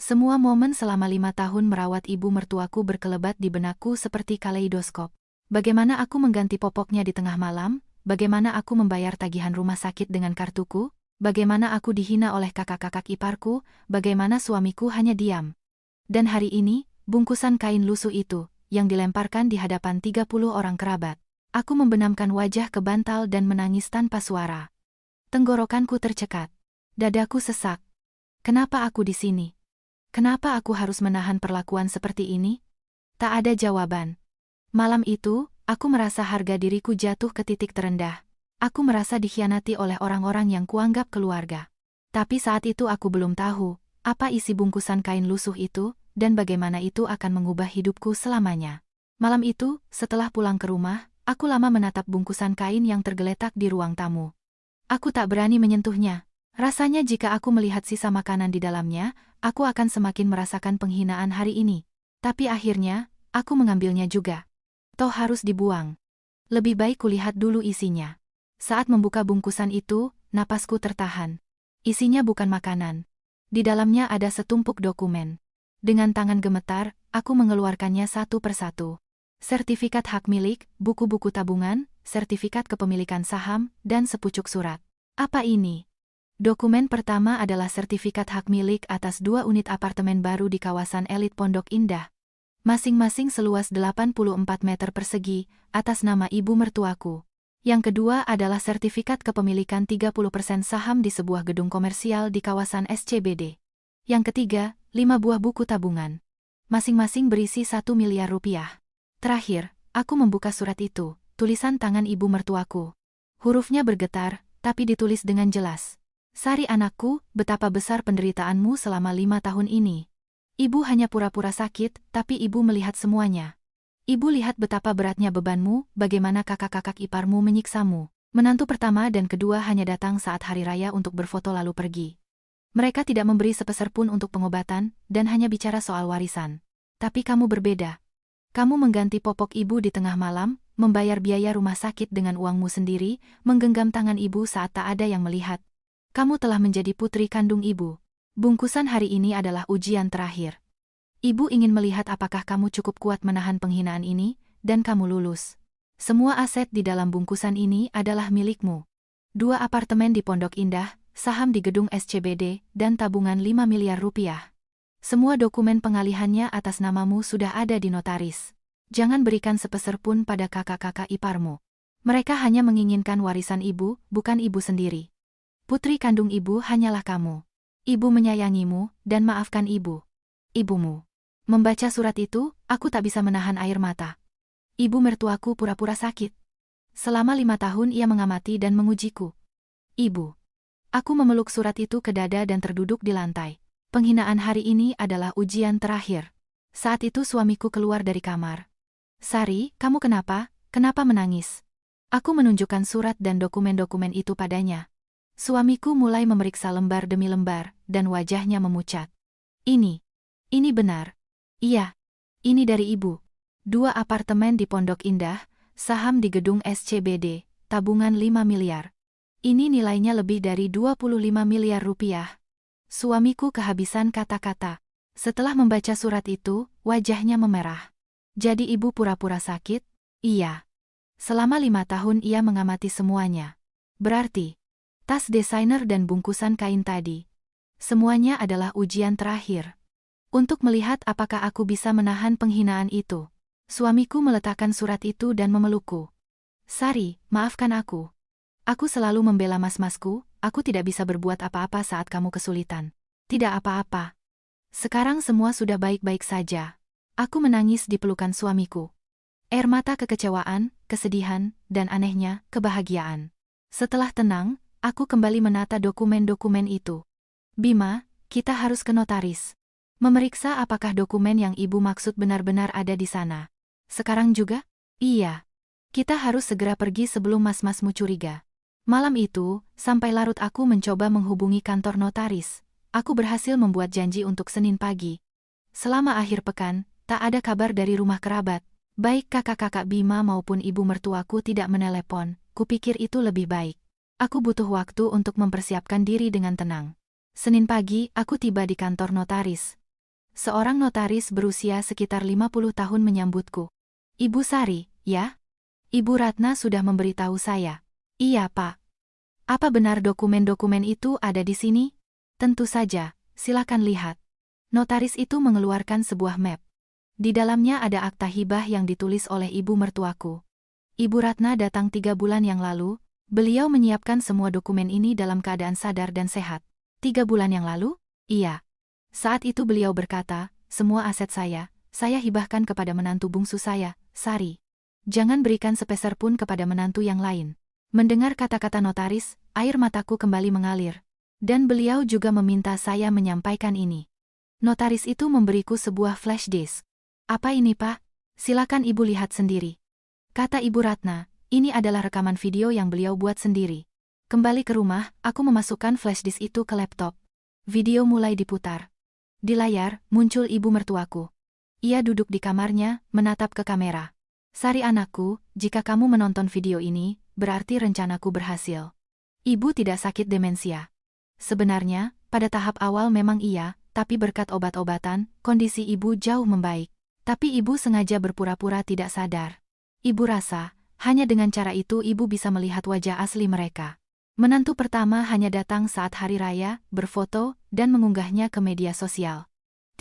Semua momen selama 5 tahun merawat ibu mertuaku berkelebat di benakku seperti kaleidoskop. Bagaimana aku mengganti popoknya di tengah malam, bagaimana aku membayar tagihan rumah sakit dengan kartuku, bagaimana aku dihina oleh kakak-kakak iparku, bagaimana suamiku hanya diam. Dan hari ini, bungkusan kain lusuh itu, yang dilemparkan di hadapan 30 orang kerabat. Aku membenamkan wajah ke bantal dan menangis tanpa suara. Tenggorokanku tercekat. Dadaku sesak. Kenapa aku di sini? Kenapa aku harus menahan perlakuan seperti ini? Tak ada jawaban. Malam itu, aku merasa harga diriku jatuh ke titik terendah. Aku merasa dikhianati oleh orang-orang yang kuanggap keluarga. Tapi saat itu aku belum tahu, apa isi bungkusan kain lusuh itu, dan bagaimana itu akan mengubah hidupku selamanya. Malam itu, setelah pulang ke rumah, aku lama menatap bungkusan kain yang tergeletak di ruang tamu. Aku tak berani menyentuhnya. Rasanya jika aku melihat sisa makanan di dalamnya, aku akan semakin merasakan penghinaan hari ini. Tapi akhirnya, aku mengambilnya juga. Toh harus dibuang. Lebih baik kulihat dulu isinya. Saat membuka bungkusan itu, napasku tertahan. Isinya bukan makanan. Di dalamnya ada setumpuk dokumen. Dengan tangan gemetar, aku mengeluarkannya satu persatu. Sertifikat hak milik, buku-buku tabungan, sertifikat kepemilikan saham, dan sepucuk surat. Apa ini? Dokumen pertama adalah sertifikat hak milik atas 2 unit apartemen baru di kawasan elit Pondok Indah. Masing-masing seluas 84 meter persegi, atas nama ibu mertuaku. Yang kedua adalah sertifikat kepemilikan 30% saham di sebuah gedung komersial di kawasan SCBD. Yang ketiga, 5 buah buku tabungan. Masing-masing berisi 1 miliar rupiah. Terakhir, aku membuka surat itu, tulisan tangan ibu mertuaku. Hurufnya bergetar, tapi ditulis dengan jelas. Sari anakku, betapa besar penderitaanmu selama 5 tahun ini. Ibu hanya pura-pura sakit, tapi ibu melihat semuanya. Ibu lihat betapa beratnya bebanmu, bagaimana kakak-kakak iparmu menyiksamu. Menantu pertama dan kedua hanya datang saat hari raya untuk berfoto lalu pergi. Mereka tidak memberi sepeser pun untuk pengobatan, dan hanya bicara soal warisan. Tapi kamu berbeda. Kamu mengganti popok ibu di tengah malam, membayar biaya rumah sakit dengan uangmu sendiri, menggenggam tangan ibu saat tak ada yang melihat. Kamu telah menjadi putri kandung ibu. Bungkusan hari ini adalah ujian terakhir. Ibu ingin melihat apakah kamu cukup kuat menahan penghinaan ini, dan kamu lulus. Semua aset di dalam bungkusan ini adalah milikmu. 2 apartemen di Pondok Indah, saham di gedung SCBD, dan tabungan 5 miliar rupiah. Semua dokumen pengalihannya atas namamu sudah ada di notaris. Jangan berikan sepeser pun pada kakak-kakak iparmu. Mereka hanya menginginkan warisan ibu, bukan ibu sendiri. Putri kandung ibu hanyalah kamu. Ibu menyayangimu, dan maafkan ibu. Ibumu. Membaca surat itu, aku tak bisa menahan air mata. Ibu mertuaku pura-pura sakit. Selama 5 tahun ia mengamati dan mengujiku. Ibu. Aku memeluk surat itu ke dada dan terduduk di lantai. Penghinaan hari ini adalah ujian terakhir. Saat itu suamiku keluar dari kamar. Sari, kamu kenapa? Kenapa menangis? Aku menunjukkan surat dan dokumen-dokumen itu padanya. Suamiku mulai memeriksa lembar demi lembar, dan wajahnya memucat. Ini benar. Iya, ini dari ibu. 2 apartemen di Pondok Indah, saham di gedung SCBD, tabungan 5 miliar. Ini nilainya lebih dari 25 miliar rupiah. Suamiku kehabisan kata-kata. Setelah membaca surat itu, wajahnya memerah. Jadi ibu pura-pura sakit? Iya. Selama 5 tahun ia mengamati semuanya. Berarti, tas desainer dan bungkusan kain tadi. Semuanya adalah ujian terakhir. Untuk melihat apakah aku bisa menahan penghinaan itu. Suamiku meletakkan surat itu dan memelukku. Sari, maafkan aku. Aku selalu membela mas-masku, aku tidak bisa berbuat apa-apa saat kamu kesulitan. Tidak apa-apa. Sekarang semua sudah baik-baik saja. Aku menangis di pelukan suamiku. Air mata kekecewaan, kesedihan, dan anehnya, kebahagiaan. Setelah tenang, aku kembali menata dokumen-dokumen itu. Bima, kita harus ke notaris. Memeriksa apakah dokumen yang ibu maksud benar-benar ada di sana. Sekarang juga? Iya. Kita harus segera pergi sebelum mas-masmu curiga. Malam itu, sampai larut aku mencoba menghubungi kantor notaris. Aku berhasil membuat janji untuk Senin pagi. Selama akhir pekan, tak ada kabar dari rumah kerabat. Baik kakak-kakak Bima maupun ibu mertuaku tidak menelepon, kupikir itu lebih baik. Aku butuh waktu untuk mempersiapkan diri dengan tenang. Senin pagi, aku tiba di kantor notaris. Seorang notaris berusia sekitar 50 tahun menyambutku. Ibu Sari, ya? Ibu Ratna sudah memberitahu saya. Iya, Pak. Apa benar dokumen-dokumen itu ada di sini? Tentu saja, silakan lihat. Notaris itu mengeluarkan sebuah map. Di dalamnya ada akta hibah yang ditulis oleh ibu mertuaku. Ibu Ratna datang 3 bulan yang lalu, beliau menyiapkan semua dokumen ini dalam keadaan sadar dan sehat. 3 bulan yang lalu? Iya. Saat itu beliau berkata, semua aset saya hibahkan kepada menantu bungsu saya, Sari. Jangan berikan sepeser pun kepada menantu yang lain. Mendengar kata-kata notaris, air mataku kembali mengalir. Dan beliau juga meminta saya menyampaikan ini. Notaris itu memberiku sebuah flash disk. Apa ini, Pak? Silakan ibu lihat sendiri. Kata ibu Ratna, ini adalah rekaman video yang beliau buat sendiri. Kembali ke rumah, aku memasukkan flash disk itu ke laptop. Video mulai diputar. Di layar, muncul ibu mertuaku. Ia duduk di kamarnya, menatap ke kamera. Sari anakku, jika kamu menonton video ini, berarti rencanaku berhasil. Ibu tidak sakit demensia. Sebenarnya, pada tahap awal memang iya, tapi berkat obat-obatan, kondisi ibu jauh membaik. Tapi ibu sengaja berpura-pura tidak sadar. Ibu rasa, hanya dengan cara itu ibu bisa melihat wajah asli mereka. Menantu pertama hanya datang saat hari raya, berfoto, dan mengunggahnya ke media sosial.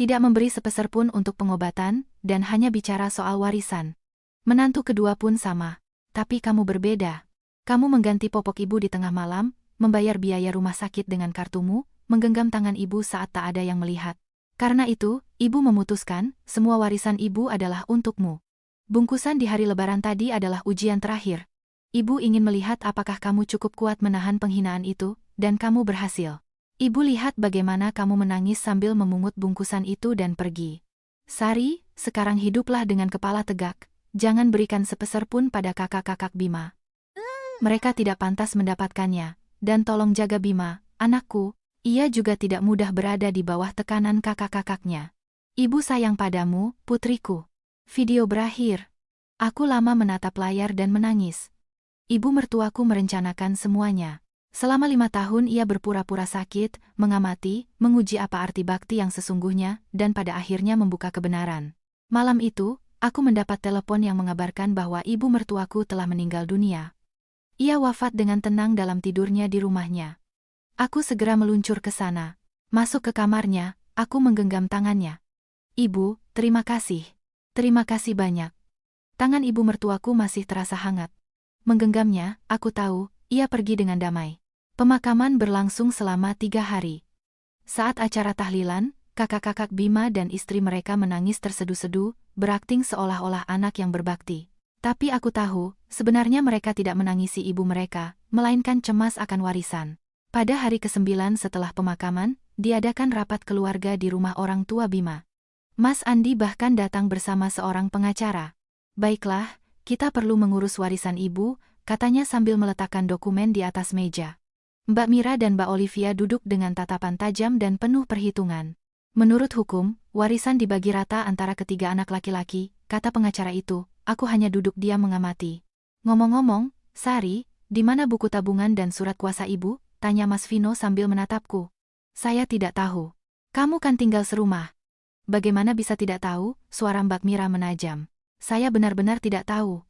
Tidak memberi sepeser pun untuk pengobatan, dan hanya bicara soal warisan. Menantu kedua pun sama. Tapi kamu berbeda. Kamu mengganti popok ibu di tengah malam, membayar biaya rumah sakit dengan kartumu, menggenggam tangan ibu saat tak ada yang melihat. Karena itu, ibu memutuskan, semua warisan ibu adalah untukmu. Bungkusan di hari lebaran tadi adalah ujian terakhir. Ibu ingin melihat apakah kamu cukup kuat menahan penghinaan itu, dan kamu berhasil. Ibu lihat bagaimana kamu menangis sambil memungut bungkusan itu dan pergi. Sari, sekarang hiduplah dengan kepala tegak, jangan berikan sepeser pun pada kakak-kakak Bima. Mereka tidak pantas mendapatkannya, dan tolong jaga Bima, anakku, ia juga tidak mudah berada di bawah tekanan kakak-kakaknya. Ibu sayang padamu, putriku. Video berakhir. Aku lama menatap layar dan menangis. Ibu mertuaku merencanakan semuanya. Selama 5 tahun ia berpura-pura sakit, mengamati, menguji apa arti bakti yang sesungguhnya, dan pada akhirnya membuka kebenaran. Malam itu, aku mendapat telepon yang mengabarkan bahwa ibu mertuaku telah meninggal dunia. Ia wafat dengan tenang dalam tidurnya di rumahnya. Aku segera meluncur ke sana. Masuk ke kamarnya, aku menggenggam tangannya. Ibu, terima kasih. Terima kasih banyak. Tangan ibu mertuaku masih terasa hangat. Menggenggamnya, aku tahu, ia pergi dengan damai. Pemakaman berlangsung selama 3 hari. Saat acara tahlilan, kakak-kakak Bima dan istri mereka menangis terseduh-seduh, berakting seolah-olah anak yang berbakti. Tapi aku tahu, sebenarnya mereka tidak menangisi ibu mereka, melainkan cemas akan warisan. Pada hari ke-9 setelah pemakaman, diadakan rapat keluarga di rumah orang tua Bima. Mas Andi bahkan datang bersama seorang pengacara. Baiklah, kita perlu mengurus warisan ibu, katanya sambil meletakkan dokumen di atas meja. Mbak Mira dan Mbak Olivia duduk dengan tatapan tajam dan penuh perhitungan. Menurut hukum, warisan dibagi rata antara ketiga anak laki-laki, kata pengacara itu, aku hanya duduk diam mengamati. Ngomong-ngomong, Sari, di mana buku tabungan dan surat kuasa ibu? Tanya Mas Vino sambil menatapku. Saya tidak tahu. Kamu kan tinggal serumah. Bagaimana bisa tidak tahu? Suara Mbak Mira menajam. Saya benar-benar tidak tahu.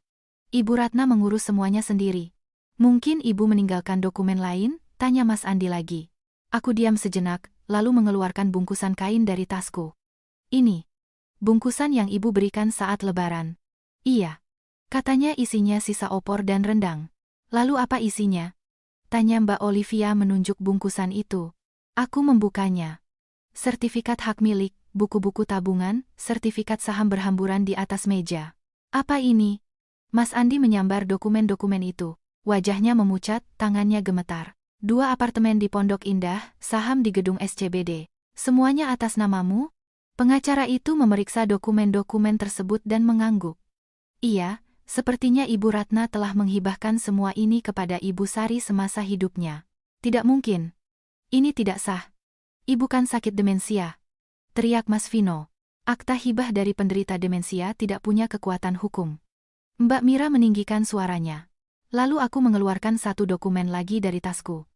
Ibu Ratna mengurus semuanya sendiri. Mungkin ibu meninggalkan dokumen lain? Tanya Mas Andi lagi. Aku diam sejenak, lalu mengeluarkan bungkusan kain dari tasku. Ini. Bungkusan yang ibu berikan saat lebaran. Iya. Katanya isinya sisa opor dan rendang. Lalu apa isinya? Tanya Mbak Olivia menunjuk bungkusan itu. Aku membukanya. Sertifikat hak milik, buku-buku tabungan, sertifikat saham berhamburan di atas meja. Apa ini? Mas Andi menyambar dokumen-dokumen itu. Wajahnya memucat, tangannya gemetar. 2 apartemen di Pondok Indah, saham di gedung SCBD. Semuanya atas namamu? Pengacara itu memeriksa dokumen-dokumen tersebut dan mengangguk. Iya, sepertinya Ibu Ratna telah menghibahkan semua ini kepada Ibu Sari semasa hidupnya. Tidak mungkin. Ini tidak sah. Ibu kan sakit demensia. Teriak Mas Vino. Akta hibah dari penderita demensia tidak punya kekuatan hukum. Mbak Mira meninggikan suaranya. Lalu aku mengeluarkan satu dokumen lagi dari tasku.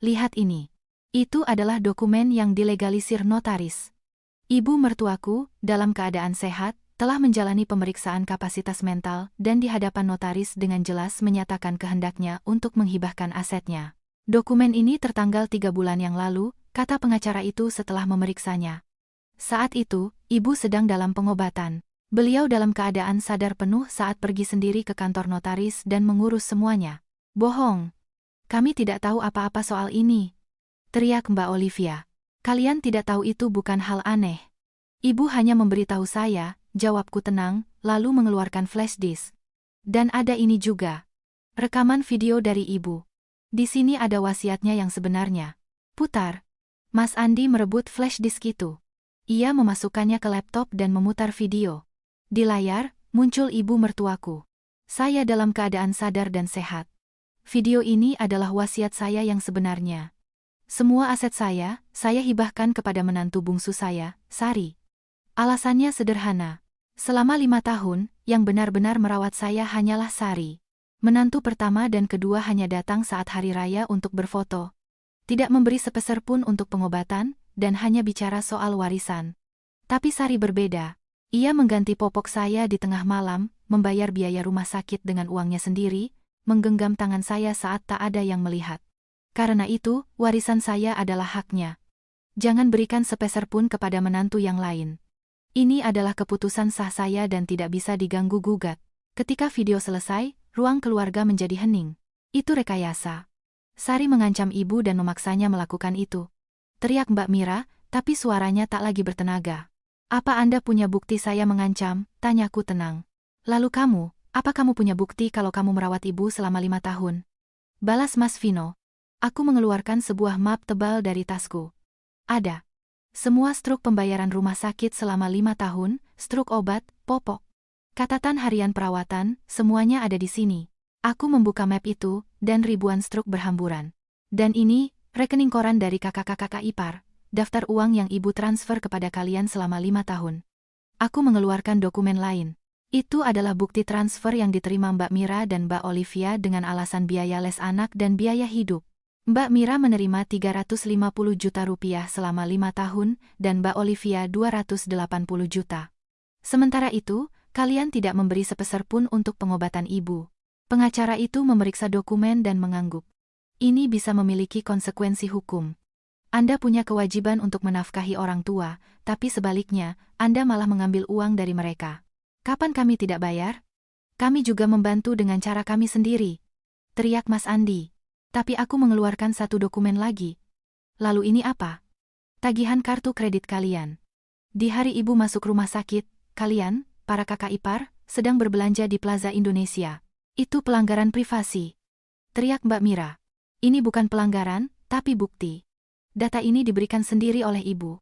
Lihat ini. Itu adalah dokumen yang dilegalisir notaris. Ibu mertuaku, dalam keadaan sehat, telah menjalani pemeriksaan kapasitas mental dan di hadapan notaris dengan jelas menyatakan kehendaknya untuk menghibahkan asetnya. Dokumen ini tertanggal 3 bulan yang lalu, kata pengacara itu setelah memeriksanya. Saat itu, ibu sedang dalam pengobatan. Beliau dalam keadaan sadar penuh saat pergi sendiri ke kantor notaris dan mengurus semuanya. Bohong. Kami tidak tahu apa-apa soal ini. Teriak Mbak Olivia. Kalian tidak tahu itu bukan hal aneh. Ibu hanya memberitahu saya, jawabku tenang, lalu mengeluarkan flash disk. Dan ada ini juga. Rekaman video dari ibu. Di sini ada wasiatnya yang sebenarnya. Putar. Mas Andi merebut flash disk itu. Ia memasukkannya ke laptop dan memutar video. Di layar, muncul ibu mertuaku. Saya dalam keadaan sadar dan sehat. Video ini adalah wasiat saya yang sebenarnya. Semua aset saya hibahkan kepada menantu bungsu saya, Sari. Alasannya sederhana. Selama 5 tahun, yang benar-benar merawat saya hanyalah Sari. Menantu pertama dan kedua hanya datang saat hari raya untuk berfoto. Tidak memberi sepeser pun untuk pengobatan, dan hanya bicara soal warisan. Tapi Sari berbeda. Ia mengganti popok saya di tengah malam, membayar biaya rumah sakit dengan uangnya sendiri, menggenggam tangan saya saat tak ada yang melihat. Karena itu, warisan saya adalah haknya. Jangan berikan sepeser pun kepada menantu yang lain. Ini adalah keputusan sah saya dan tidak bisa diganggu-gugat. Ketika video selesai, ruang keluarga menjadi hening. Itu rekayasa. Sari mengancam ibu dan memaksanya melakukan itu. Teriak Mbak Mira, tapi suaranya tak lagi bertenaga. Apa Anda punya bukti saya mengancam? Tanyaku tenang. Lalu kamu, apa kamu punya bukti kalau kamu merawat ibu selama 5 tahun? Balas Mas Vino. Aku mengeluarkan sebuah map tebal dari tasku. Ada. Semua struk pembayaran rumah sakit selama 5 tahun, struk obat, popok. Catatan harian perawatan, semuanya ada di sini. Aku membuka map itu, dan ribuan struk berhamburan. Dan ini, rekening koran dari kakak-kakak ipar, daftar uang yang ibu transfer kepada kalian selama 5 tahun. Aku mengeluarkan dokumen lain. Itu adalah bukti transfer yang diterima Mbak Mira dan Mbak Olivia dengan alasan biaya les anak dan biaya hidup. Mbak Mira menerima 350 juta rupiah selama 5 tahun, dan Mbak Olivia 280 juta. Sementara itu, kalian tidak memberi sepeser pun untuk pengobatan ibu. Pengacara itu memeriksa dokumen dan mengangguk. Ini bisa memiliki konsekuensi hukum. Anda punya kewajiban untuk menafkahi orang tua, tapi sebaliknya, Anda malah mengambil uang dari mereka. Kapan kami tidak bayar? Kami juga membantu dengan cara kami sendiri. Teriak Mas Andi. Tapi aku mengeluarkan satu dokumen lagi. Lalu ini apa? Tagihan kartu kredit kalian. Di hari ibu masuk rumah sakit, kalian, para kakak ipar, sedang berbelanja di Plaza Indonesia. Itu pelanggaran privasi. Teriak Mbak Mira. Ini bukan pelanggaran, tapi bukti. Data ini diberikan sendiri oleh ibu.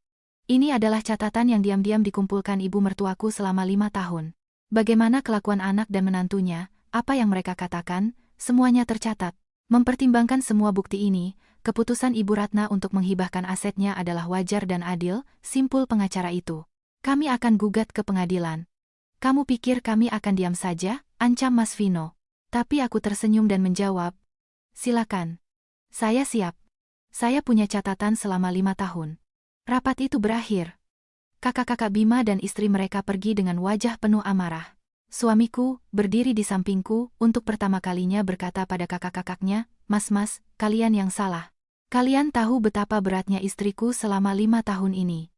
Ini adalah catatan yang diam-diam dikumpulkan ibu mertuaku selama 5 tahun. Bagaimana kelakuan anak dan menantunya, apa yang mereka katakan, semuanya tercatat. Mempertimbangkan semua bukti ini, keputusan Ibu Ratna untuk menghibahkan asetnya adalah wajar dan adil, simpul pengacara itu. Kami akan gugat ke pengadilan. Kamu pikir kami akan diam saja? Ancam Mas Vino. Tapi aku tersenyum dan menjawab, silakan. Saya siap. Saya punya catatan selama 5 tahun. Rapat itu berakhir. Kakak-kakak Bima dan istri mereka pergi dengan wajah penuh amarah. Suamiku, berdiri di sampingku, untuk pertama kalinya berkata pada kakak-kakaknya, Mas, kalian yang salah. Kalian tahu betapa beratnya istriku selama 5 tahun ini.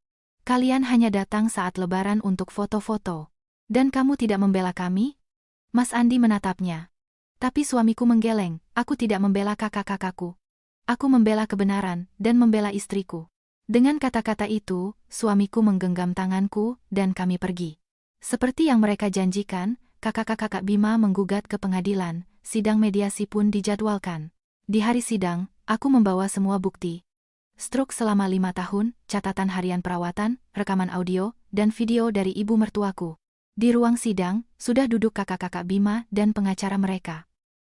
Kalian hanya datang saat lebaran untuk foto-foto. Dan kamu tidak membela kami? Mas Andi menatapnya. Tapi suamiku menggeleng, aku tidak membela kakak-kakakku. Aku membela kebenaran, dan membela istriku. Dengan kata-kata itu, suamiku menggenggam tanganku, dan kami pergi. Seperti yang mereka janjikan, kakak-kakak Bima menggugat ke pengadilan, sidang mediasi pun dijadwalkan. Di hari sidang, aku membawa semua bukti. stroke selama 5 tahun, catatan harian perawatan, rekaman audio, dan video dari ibu mertuaku. Di ruang sidang, sudah duduk kakak-kakak Bima dan pengacara mereka.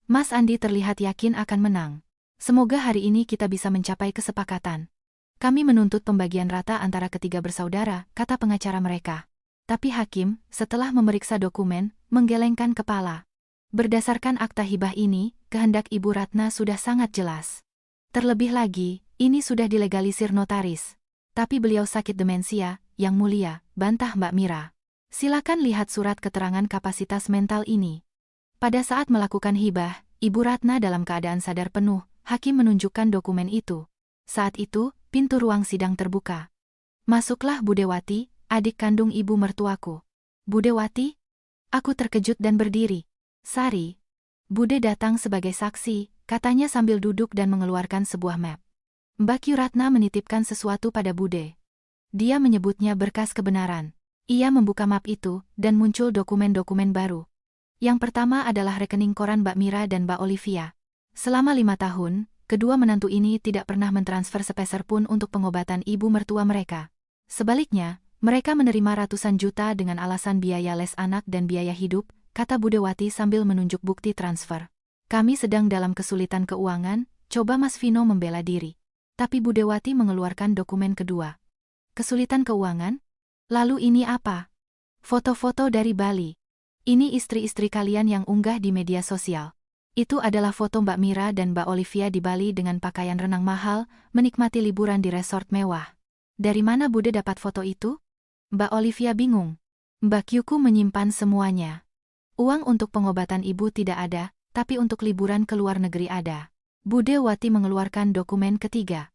Mas Andi terlihat yakin akan menang. Semoga hari ini kita bisa mencapai kesepakatan. Kami menuntut pembagian rata antara ketiga bersaudara, kata pengacara mereka. Tapi hakim, setelah memeriksa dokumen, menggelengkan kepala. Berdasarkan akta hibah ini, kehendak Ibu Ratna sudah sangat jelas. Terlebih lagi, ini sudah dilegalisir notaris. Tapi beliau sakit demensia, Yang Mulia, bantah Mbak Mira. Silakan lihat surat keterangan kapasitas mental ini. Pada saat melakukan hibah, Ibu Ratna dalam keadaan sadar penuh, hakim menunjukkan dokumen itu. Saat itu, pintu ruang sidang terbuka. Masuklah Budewati, adik kandung ibu mertuaku. Budewati? Aku terkejut dan berdiri. Sari. Bude datang sebagai saksi, katanya sambil duduk dan mengeluarkan sebuah map. Mbak Ratna menitipkan sesuatu pada Bude. Dia menyebutnya berkas kebenaran. Ia membuka map itu, dan muncul dokumen-dokumen baru. Yang pertama adalah rekening koran Mbak Mira dan Mbak Olivia. Selama 5 tahun, kedua menantu ini tidak pernah mentransfer sepeser pun untuk pengobatan ibu mertua mereka. Sebaliknya, mereka menerima ratusan juta dengan alasan biaya les anak dan biaya hidup, kata Budewati sambil menunjuk bukti transfer. Kami sedang dalam kesulitan keuangan, coba Mas Vino membela diri. Tapi Budewati mengeluarkan dokumen kedua. Kesulitan keuangan? Lalu ini apa? Foto-foto dari Bali. Ini istri-istri kalian yang unggah di media sosial. Itu adalah foto Mbak Mira dan Mbak Olivia di Bali dengan pakaian renang mahal, menikmati liburan di resort mewah. Dari mana Bude dapat foto itu? Mbak Olivia bingung. Mbak Kyuku menyimpan semuanya. Uang untuk pengobatan ibu tidak ada, tapi untuk liburan ke luar negeri ada. Budewati mengeluarkan dokumen ketiga.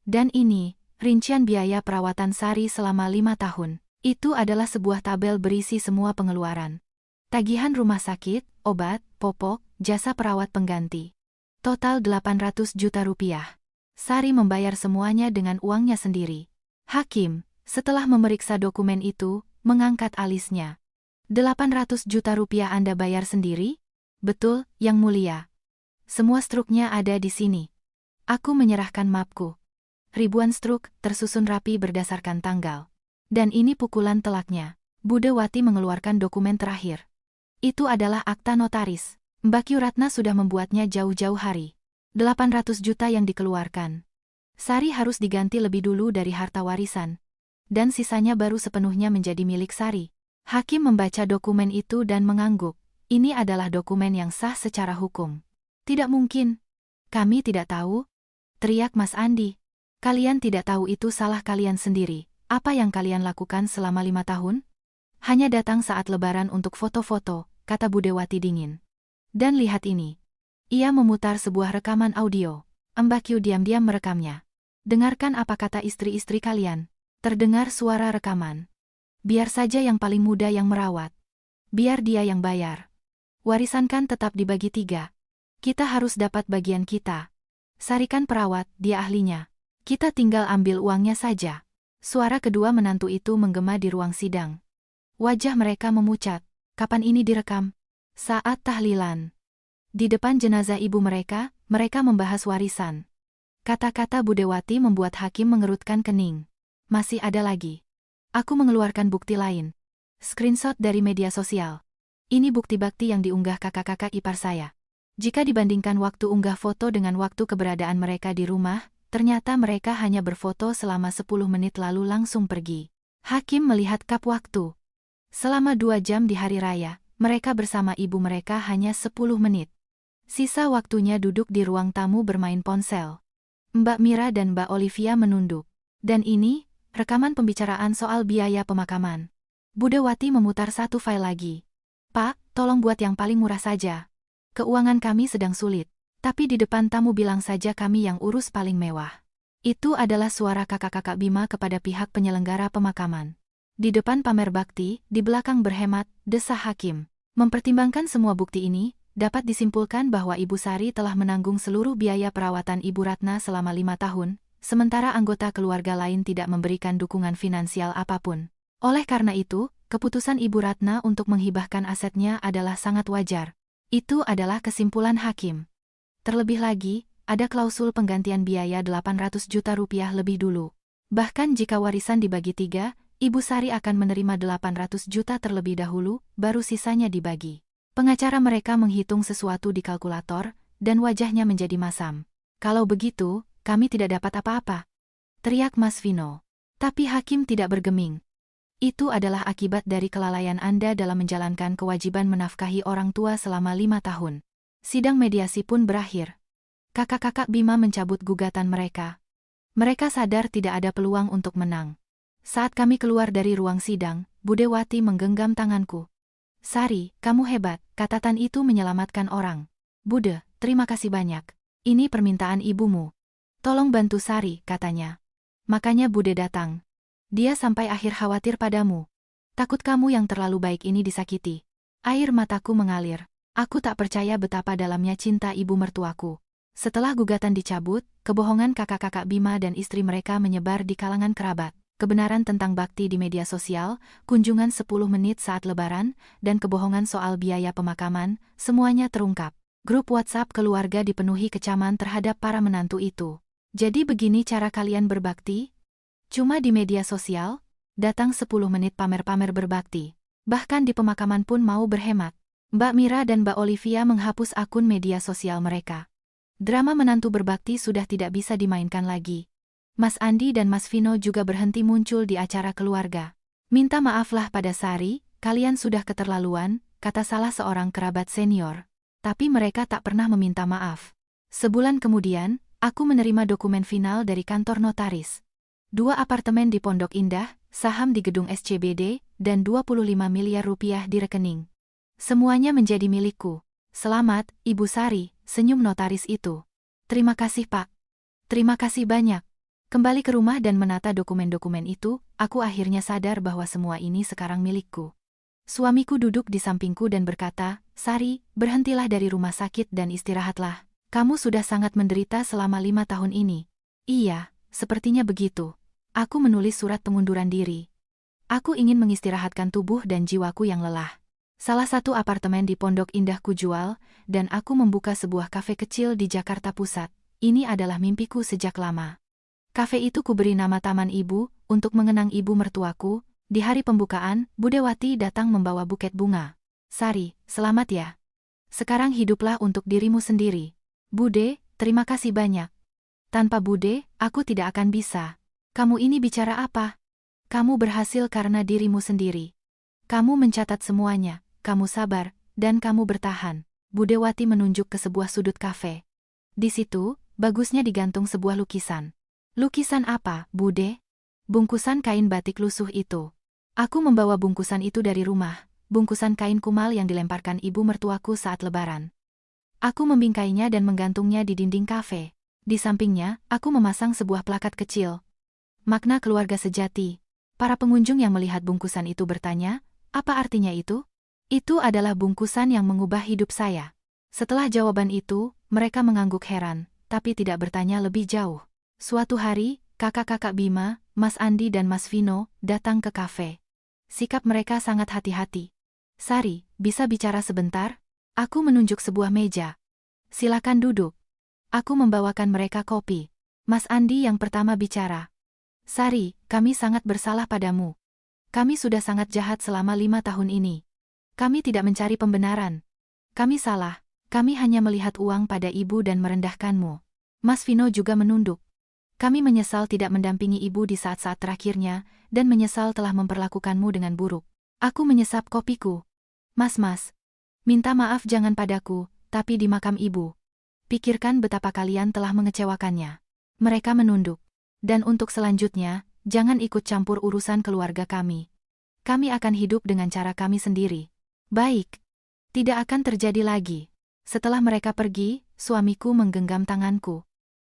Dan ini, rincian biaya perawatan Sari selama 5 tahun. Itu adalah sebuah tabel berisi semua pengeluaran. Tagihan rumah sakit, obat, popok, jasa perawat pengganti. Total 800 juta rupiah. Sari membayar semuanya dengan uangnya sendiri. Hakim, setelah memeriksa dokumen itu, mengangkat alisnya. 800 juta rupiah Anda bayar sendiri? Betul, Yang Mulia. Semua struknya ada di sini. Aku menyerahkan mapku. Ribuan struk, tersusun rapi berdasarkan tanggal. Dan ini pukulan telaknya. Budewati mengeluarkan dokumen terakhir. Itu adalah akta notaris. Mbak Ratna sudah membuatnya jauh-jauh hari. 800 juta yang dikeluarkan. Sari harus diganti lebih dulu dari harta warisan. Dan sisanya baru sepenuhnya menjadi milik Sari. Hakim membaca dokumen itu dan mengangguk. Ini adalah dokumen yang sah secara hukum. Tidak mungkin. Kami tidak tahu. Teriak Mas Andi. Kalian tidak tahu itu salah kalian sendiri. Apa yang kalian lakukan selama 5 tahun? Hanya datang saat lebaran untuk foto-foto, kata Budewati dingin. Dan lihat ini. Ia memutar sebuah rekaman audio. Mbak Kyu diam-diam merekamnya. Dengarkan apa kata istri-istri kalian. Terdengar suara rekaman. Biar saja yang paling muda yang merawat. Biar dia yang bayar. Warisan kan tetap dibagi 3. Kita harus dapat bagian kita. Sarikan perawat, dia ahlinya. Kita tinggal ambil uangnya saja. Suara kedua menantu itu menggema di ruang sidang. Wajah mereka memucat. Kapan ini direkam? Saat tahlilan. Di depan jenazah ibu mereka membahas warisan. Kata-kata Budewati membuat hakim mengerutkan kening. Masih ada lagi. Aku mengeluarkan bukti lain. Screenshot dari media sosial. Ini bukti bakti yang diunggah kakak-kakak ipar saya. Jika dibandingkan waktu unggah foto dengan waktu keberadaan mereka di rumah, ternyata mereka hanya berfoto selama 10 menit lalu langsung pergi. Hakim melihat kap waktu. Selama 2 jam di hari raya, mereka bersama ibu mereka hanya 10 menit. Sisa waktunya duduk di ruang tamu bermain ponsel. Mbak Mira dan Mbak Olivia menunduk. Dan ini, rekaman pembicaraan soal biaya pemakaman. Budewati memutar satu file lagi. Pak, tolong buat yang paling murah saja. Keuangan kami sedang sulit. Tapi di depan tamu bilang saja kami yang urus paling mewah. Itu adalah suara kakak-kakak Bima kepada pihak penyelenggara pemakaman. Di depan pamer bakti, di belakang berhemat, desah hakim. Mempertimbangkan semua bukti ini, dapat disimpulkan bahwa Ibu Sari telah menanggung seluruh biaya perawatan Ibu Ratna selama 5 tahun, sementara anggota keluarga lain tidak memberikan dukungan finansial apapun. Oleh karena itu, keputusan Ibu Ratna untuk menghibahkan asetnya adalah sangat wajar. Itu adalah kesimpulan hakim. Terlebih lagi, ada klausul penggantian biaya 800 juta rupiah lebih dulu. Bahkan jika warisan dibagi 3, Ibu Sari akan menerima 800 juta terlebih dahulu, baru sisanya dibagi. Pengacara mereka menghitung sesuatu di kalkulator, dan wajahnya menjadi masam. Kalau begitu, kami tidak dapat apa-apa, teriak Mas Vino. Tapi hakim tidak bergeming. Itu adalah akibat dari kelalaian Anda dalam menjalankan kewajiban menafkahi orang tua selama 5 tahun. Sidang mediasi pun berakhir. Kakak-kakak Bima mencabut gugatan mereka. Mereka sadar tidak ada peluang untuk menang. Saat kami keluar dari ruang sidang, Budewati menggenggam tanganku. Sari, kamu hebat, kata Tan itu menyelamatkan orang. Bude, terima kasih banyak. Ini permintaan ibumu. Tolong bantu Sari, katanya. Makanya Bude datang. Dia sampai akhir khawatir padamu. Takut kamu yang terlalu baik ini disakiti. Air mataku mengalir. Aku tak percaya betapa dalamnya cinta ibu mertuaku. Setelah gugatan dicabut, kebohongan kakak-kakak Bima dan istri mereka menyebar di kalangan kerabat. Kebenaran tentang bakti di media sosial, kunjungan 10 menit saat lebaran, dan kebohongan soal biaya pemakaman, semuanya terungkap. Grup WhatsApp keluarga dipenuhi kecaman terhadap para menantu itu. Jadi begini cara kalian berbakti? Cuma di media sosial? Datang 10 menit pamer-pamer berbakti. Bahkan di pemakaman pun mau berhemat. Mbak Mira dan Mbak Olivia menghapus akun media sosial mereka. Drama menantu berbakti sudah tidak bisa dimainkan lagi. Mas Andi dan Mas Vino juga berhenti muncul di acara keluarga. Minta maaflah pada Sari, kalian sudah keterlaluan, kata salah seorang kerabat senior. Tapi mereka tak pernah meminta maaf. Sebulan kemudian, aku menerima dokumen final dari kantor notaris. 2 apartemen di Pondok Indah, saham di gedung SCBD, dan 25 miliar rupiah di rekening. Semuanya menjadi milikku. Selamat, Ibu Sari, senyum notaris itu. Terima kasih Pak. Terima kasih banyak. Kembali ke rumah dan menata dokumen-dokumen itu, aku akhirnya sadar bahwa semua ini sekarang milikku. Suamiku duduk di sampingku dan berkata, Sari, berhentilah dari rumah sakit dan istirahatlah. Kamu sudah sangat menderita selama 5 tahun ini. Iya, sepertinya begitu. Aku menulis surat pengunduran diri. Aku ingin mengistirahatkan tubuh dan jiwaku yang lelah. Salah satu apartemen di Pondok Indah kujual, dan aku membuka sebuah kafe kecil di Jakarta Pusat. Ini adalah mimpiku sejak lama. Kafe itu kuberi nama Taman Ibu, untuk mengenang ibu mertuaku. Di hari pembukaan, Budewati datang membawa buket bunga. Sari, selamat ya. Sekarang hiduplah untuk dirimu sendiri. Bude, terima kasih banyak. Tanpa Bude, aku tidak akan bisa. Kamu ini bicara apa? Kamu berhasil karena dirimu sendiri. Kamu mencatat semuanya, kamu sabar, dan kamu bertahan. Budewati menunjuk ke sebuah sudut kafe. Di situ, bagusnya digantung sebuah lukisan. Lukisan apa, Bude? Bungkusan kain batik lusuh itu. Aku membawa bungkusan itu dari rumah, bungkusan kain kumal yang dilemparkan ibu mertuaku saat lebaran. Aku membingkainya dan menggantungnya di dinding kafe. Di sampingnya, aku memasang sebuah plakat kecil. Makna keluarga sejati. Para pengunjung yang melihat bungkusan itu bertanya, apa artinya itu? Itu adalah bungkusan yang mengubah hidup saya. Setelah jawaban itu, mereka mengangguk heran, tapi tidak bertanya lebih jauh. Suatu hari, kakak-kakak Bima, Mas Andi dan Mas Vino, datang ke kafe. Sikap mereka sangat hati-hati. Sari, bisa bicara sebentar? Aku menunjuk sebuah meja. Silakan duduk. Aku membawakan mereka kopi. Mas Andi yang pertama bicara. Sari, kami sangat bersalah padamu. Kami sudah sangat jahat selama 5 tahun ini. Kami tidak mencari pembenaran. Kami salah. Kami hanya melihat uang pada ibu dan merendahkanmu. Mas Vino juga menunduk. Kami menyesal tidak mendampingi ibu di saat-saat terakhirnya, dan menyesal telah memperlakukanmu dengan buruk. Aku menyesap kopiku. Mas, minta maaf jangan padaku, tapi di makam ibu. Pikirkan betapa kalian telah mengecewakannya. Mereka menunduk. Dan untuk selanjutnya, jangan ikut campur urusan keluarga kami. Kami akan hidup dengan cara kami sendiri. Baik. Tidak akan terjadi lagi. Setelah mereka pergi, suamiku menggenggam tanganku.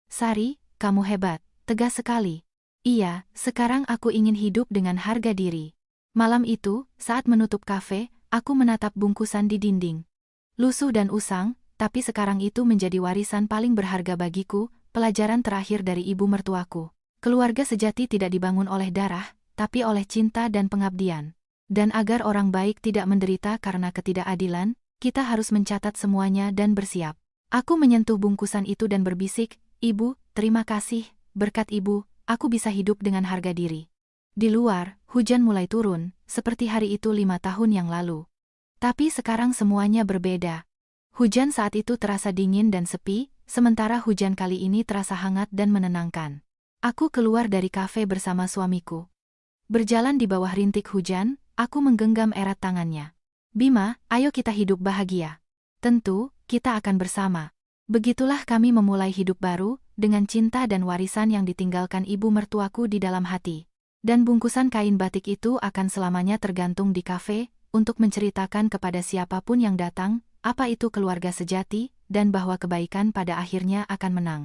Sari, kamu hebat, tegas sekali. Iya, sekarang aku ingin hidup dengan harga diri. Malam itu, saat menutup kafe, aku menatap bungkusan di dinding. Lusuh dan usang, tapi sekarang itu menjadi warisan paling berharga bagiku, pelajaran terakhir dari ibu mertuaku. Keluarga sejati tidak dibangun oleh darah, tapi oleh cinta dan pengabdian. Dan agar orang baik tidak menderita karena ketidakadilan, kita harus mencatat semuanya dan bersiap. Aku menyentuh bungkusan itu dan berbisik, "Ibu, terima kasih, berkat Ibu, aku bisa hidup dengan harga diri." Di luar, hujan mulai turun, seperti hari itu 5 tahun yang lalu. Tapi sekarang semuanya berbeda. Hujan saat itu terasa dingin dan sepi, sementara hujan kali ini terasa hangat dan menenangkan. Aku keluar dari kafe bersama suamiku. Berjalan di bawah rintik hujan, aku menggenggam erat tangannya. "Bima, ayo kita hidup bahagia. Tentu, kita akan bersama." Begitulah kami memulai hidup baru, dengan cinta dan warisan yang ditinggalkan ibu mertuaku di dalam hati. Dan bungkusan kain batik itu akan selamanya tergantung di kafe, untuk menceritakan kepada siapapun yang datang, apa itu keluarga sejati, dan bahwa kebaikan pada akhirnya akan menang.